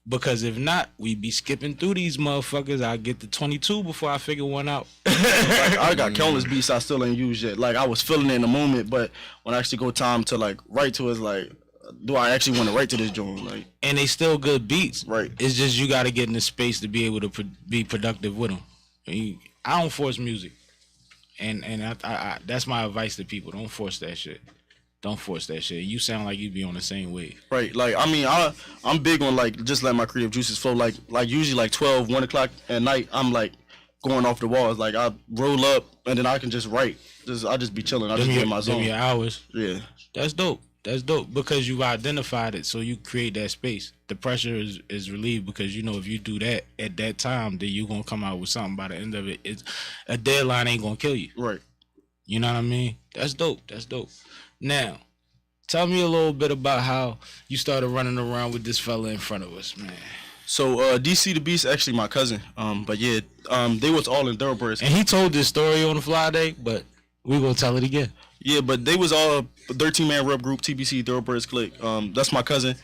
B: Because if not, we'd be skipping through these motherfuckers. I'll get to 22 before I figure one out.
U: Like, I got countless beats I still ain't used yet. Like, I was feeling it in the moment, but when I actually go time to like write to it, it's like, do I actually want to write to this joint? Like,
B: and they still good beats.
U: Right.
B: It's just you got to get in the space to be able to be productive with them. I don't force music. And I that's my advice to people. Don't force that shit. Don't force that shit. You sound like you be on the same wave.
U: Right. Like, I mean, I'm big on like just let my creative juices flow. Like usually like 12, 1 o'clock at night, I'm like going off the walls. Like I roll up and then I can just write. I just be chilling. I just get in my zone.
B: Give me hours.
U: Yeah.
B: That's dope. That's dope because you've identified it, so you create that space. The pressure is relieved because you know if you do that at that time, then you're gonna come out with something by the end of it. It's a deadline ain't gonna kill you.
U: Right.
B: You know what I mean? That's dope. That's dope. Now, Tell me a little bit about how you started running around with this fella in front of us, man.
U: So DC the Beast actually my cousin. But yeah, they was all in Thoroughbreds.
B: And he told this story on the fly day, but we gonna tell it again.
U: Yeah, but they was all a 13-man rep group, TBC Thoroughbreds Clique. That's my cousin.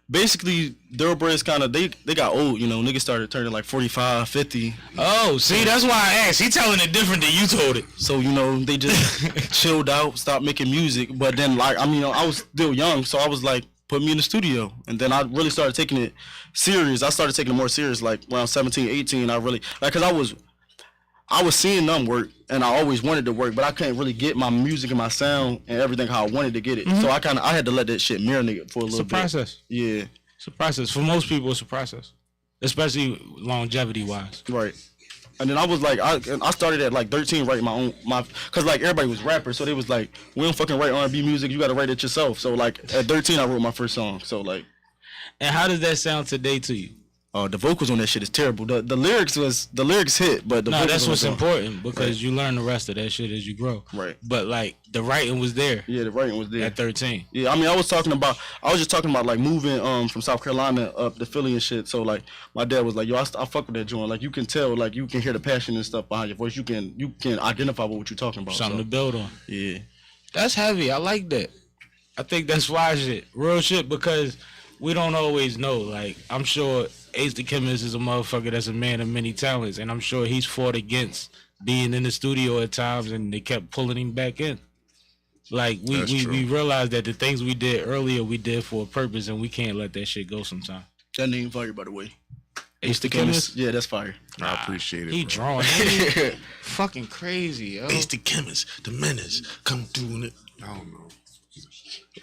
U: Basically, Thoroughbreds kind of, they got old, you know. Niggas started turning like 45, 50.
B: Oh, see, that's why I asked. He telling it different than you told it.
U: So, you know, they just chilled out, stopped making music. But then, like, I mean, you know, I was still young, so I was like, put me in the studio. And then I really started taking it serious. I started taking it more serious, like around 17, 18. I really, like, because I was seeing them work, and I always wanted to work, but I couldn't really get my music and my sound and everything how I wanted to get it. So I had to let that shit marinate for a little bit.
B: It's a process.
U: Yeah.
B: It's a process. For most people, it's a process, especially longevity-wise.
U: Right. And then I was like, I started at like 13 writing cause like everybody was rappers, so they was like, we don't fucking write R&B music, you gotta write it yourself. So like at 13, I wrote my first song. So like.
B: And how does that sound today to you?
U: Oh, the vocals on that shit is terrible. The lyrics hit, but the vocals
B: that's what's important because you learn the rest of that shit as you grow.
U: Right.
B: But like the writing was there.
U: Yeah, the writing was there
B: at 13.
U: Yeah, I mean, I was just talking about like moving from South Carolina up to Philly and shit. So like my dad was like, yo, I fuck with that joint. Like you can tell, like you can hear the passion and stuff behind your voice. You can identify with what you're talking about.
B: Something to build on.
U: Yeah.
B: That's heavy. I like that. I think that's why shit. Real shit, because we don't always know. Like, I'm sure Ace the Chemist is a motherfucker that's a man of many talents, and I'm sure he's fought against being in the studio at times, and they kept pulling him back in. Like, we realized that the things we did earlier, we did for a purpose, and we can't let that shit go sometimes.
U: That name fire, by the way.
B: Ace the Chemist?
U: Yeah, that's fire.
L: I appreciate it.
B: He drawing. Fucking crazy, yo.
L: Ace the Chemist, the menace, come doing it. I don't know.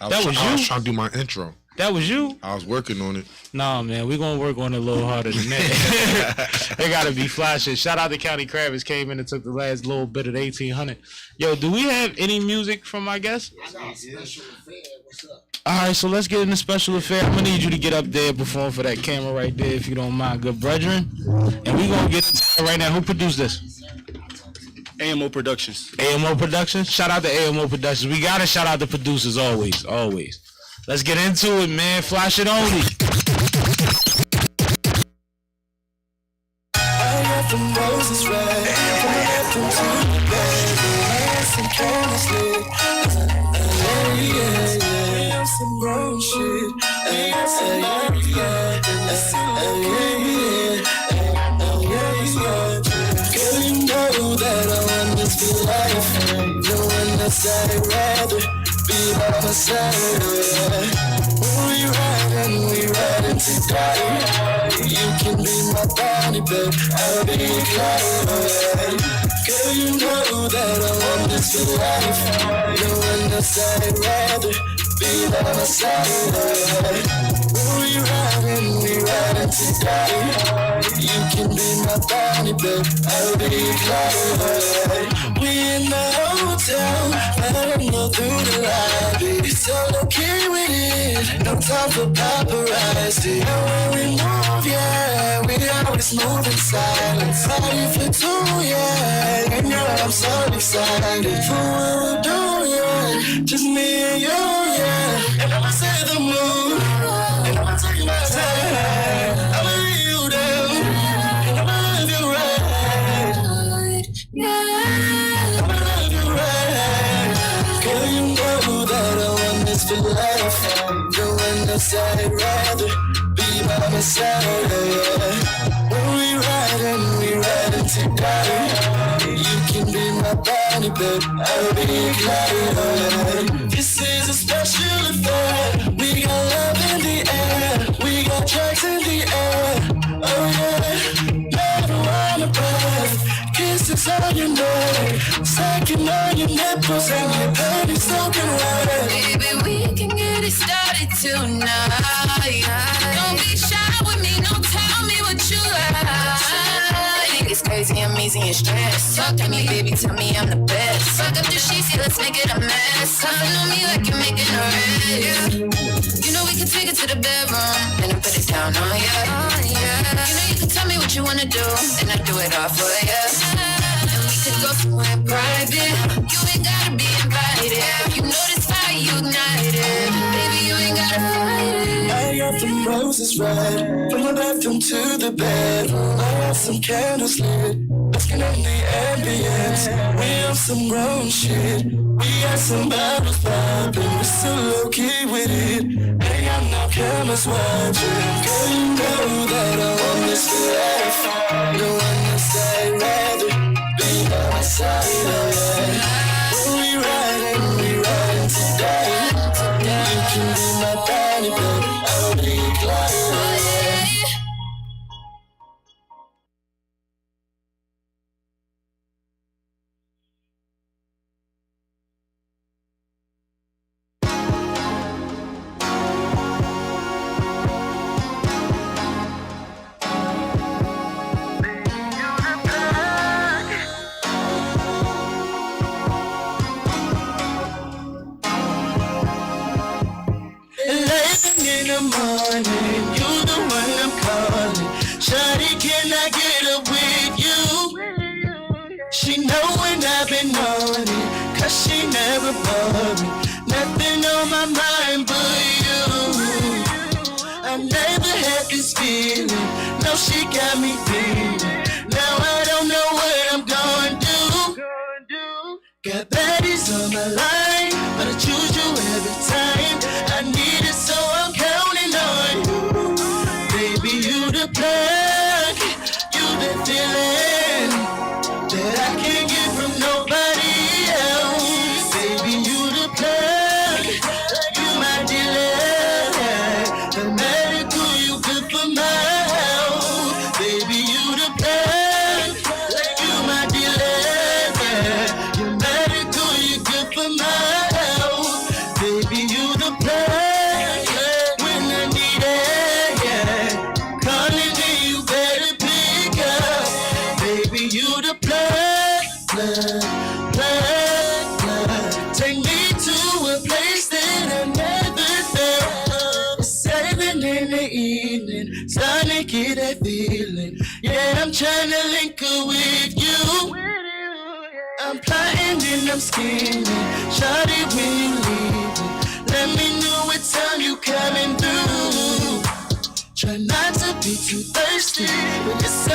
L: I
B: was you?
L: I was trying to do my intro.
B: That was you?
L: I was working on it.
B: Nah, man, we gonna work on it a little harder than that. They gotta be fly shit. Shout out to County Kravitz, came in and took the last little bit of the 1800. Yo, do we have any music from my guest? Alright, so let's get in the special affair. I'm gonna need you to get up there and perform for that camera right there, if you don't mind, good brethren. And we gonna get into it right now. Who produced this?
U: AMO Productions.
B: AMO Productions? Shout out to AMO Productions. We gotta shout out the producers always, always. Let's get into it, man. Flash it only.
D: I got them roses red, I got them too bad. Some chemistry, yeah. Some brown shit, Girl, you know that I want this for life. No one else I'd rather be by my side. We riding to die. You can be my body, but I'll be your client. Girl, you know that I want this for life. No one else I'd rather be by my side. We riding to die. You can be my body, but I'll be your client. We in the hotel, I don't know through the lobby. It's all okay with it, no time for paparazzi. And when we move, yeah, we always move in silence. Party for two, yeah, and yeah, I'm so excited for what we're doing, just me and you, yeah. And I'ma say the moon, and I'ma take my time. I'ma lay you down, and I'ma love you right, yeah. I'ma love you right. Girl, you know that I want this for life. The one that's I'd rather be by my side, yeah. When we riding to die. You can be my body, but I'll be your client. This is a special affair. We got love in the air, we got drugs in the air. Oh yeah, never wanna breath. Kisses on your neck, sucking on your nipples and your panties soaking wet.
F: Baby, we can get it started tonight. Don't be shy with me, don't tell me what you like. It's crazy, I'm easy and stressed. Talk to me, baby, tell me I'm the best. Fuck up the sheets, yeah, let's make it a mess. Cuffing on me like you're making a rest. You know we can take it to the bedroom and I put it down on ya. You know you can tell me what you wanna do and I do it all for ya. And we could go somewhere private. You ain't gotta be invited. You know this vibe got you united. Baby, you ain't gotta fight it.
Q: I got them roses red, from the bathroom to the bed. I have some candles lit, looking at the ambience. We have some grown shit, we got some bottles popping. We're so low key with it, ain't got no cameras watching. Girl, you know that I want this life. Don't understand, rather be by my side, oh yeah. When we riding today. You can be my body, baby, I'll be your client, oh yeah. In the morning, you the one I'm calling. Shawty, can I get up with you? She know when I've been on it, cause she never bored me. Nothing on my mind but you. I never had this feeling, no, she got me feeling. Now I don't know what I'm gonna do. Got baddies on my line, but I choose you every time. I need it, so I'm counting on you. Baby, you the plug, you the feeling that I can't get from nobody else. Baby, you the plug, you my dealer. No matter who you good for my health. Baby, you the plug, you my dealer. No matter who you good for my health. Baby, you the plug when I need it, yeah. Calling me, you better pick up. Baby, you the plug. Take me to a place that I never felt. It's 7 in the evening, starting to get that feeling. Yeah, I'm trying to link up with you. I'm plotting and I'm scheming. Shawty, when you leaving, let me know what time you coming through. Try not to be too thirsty, but it's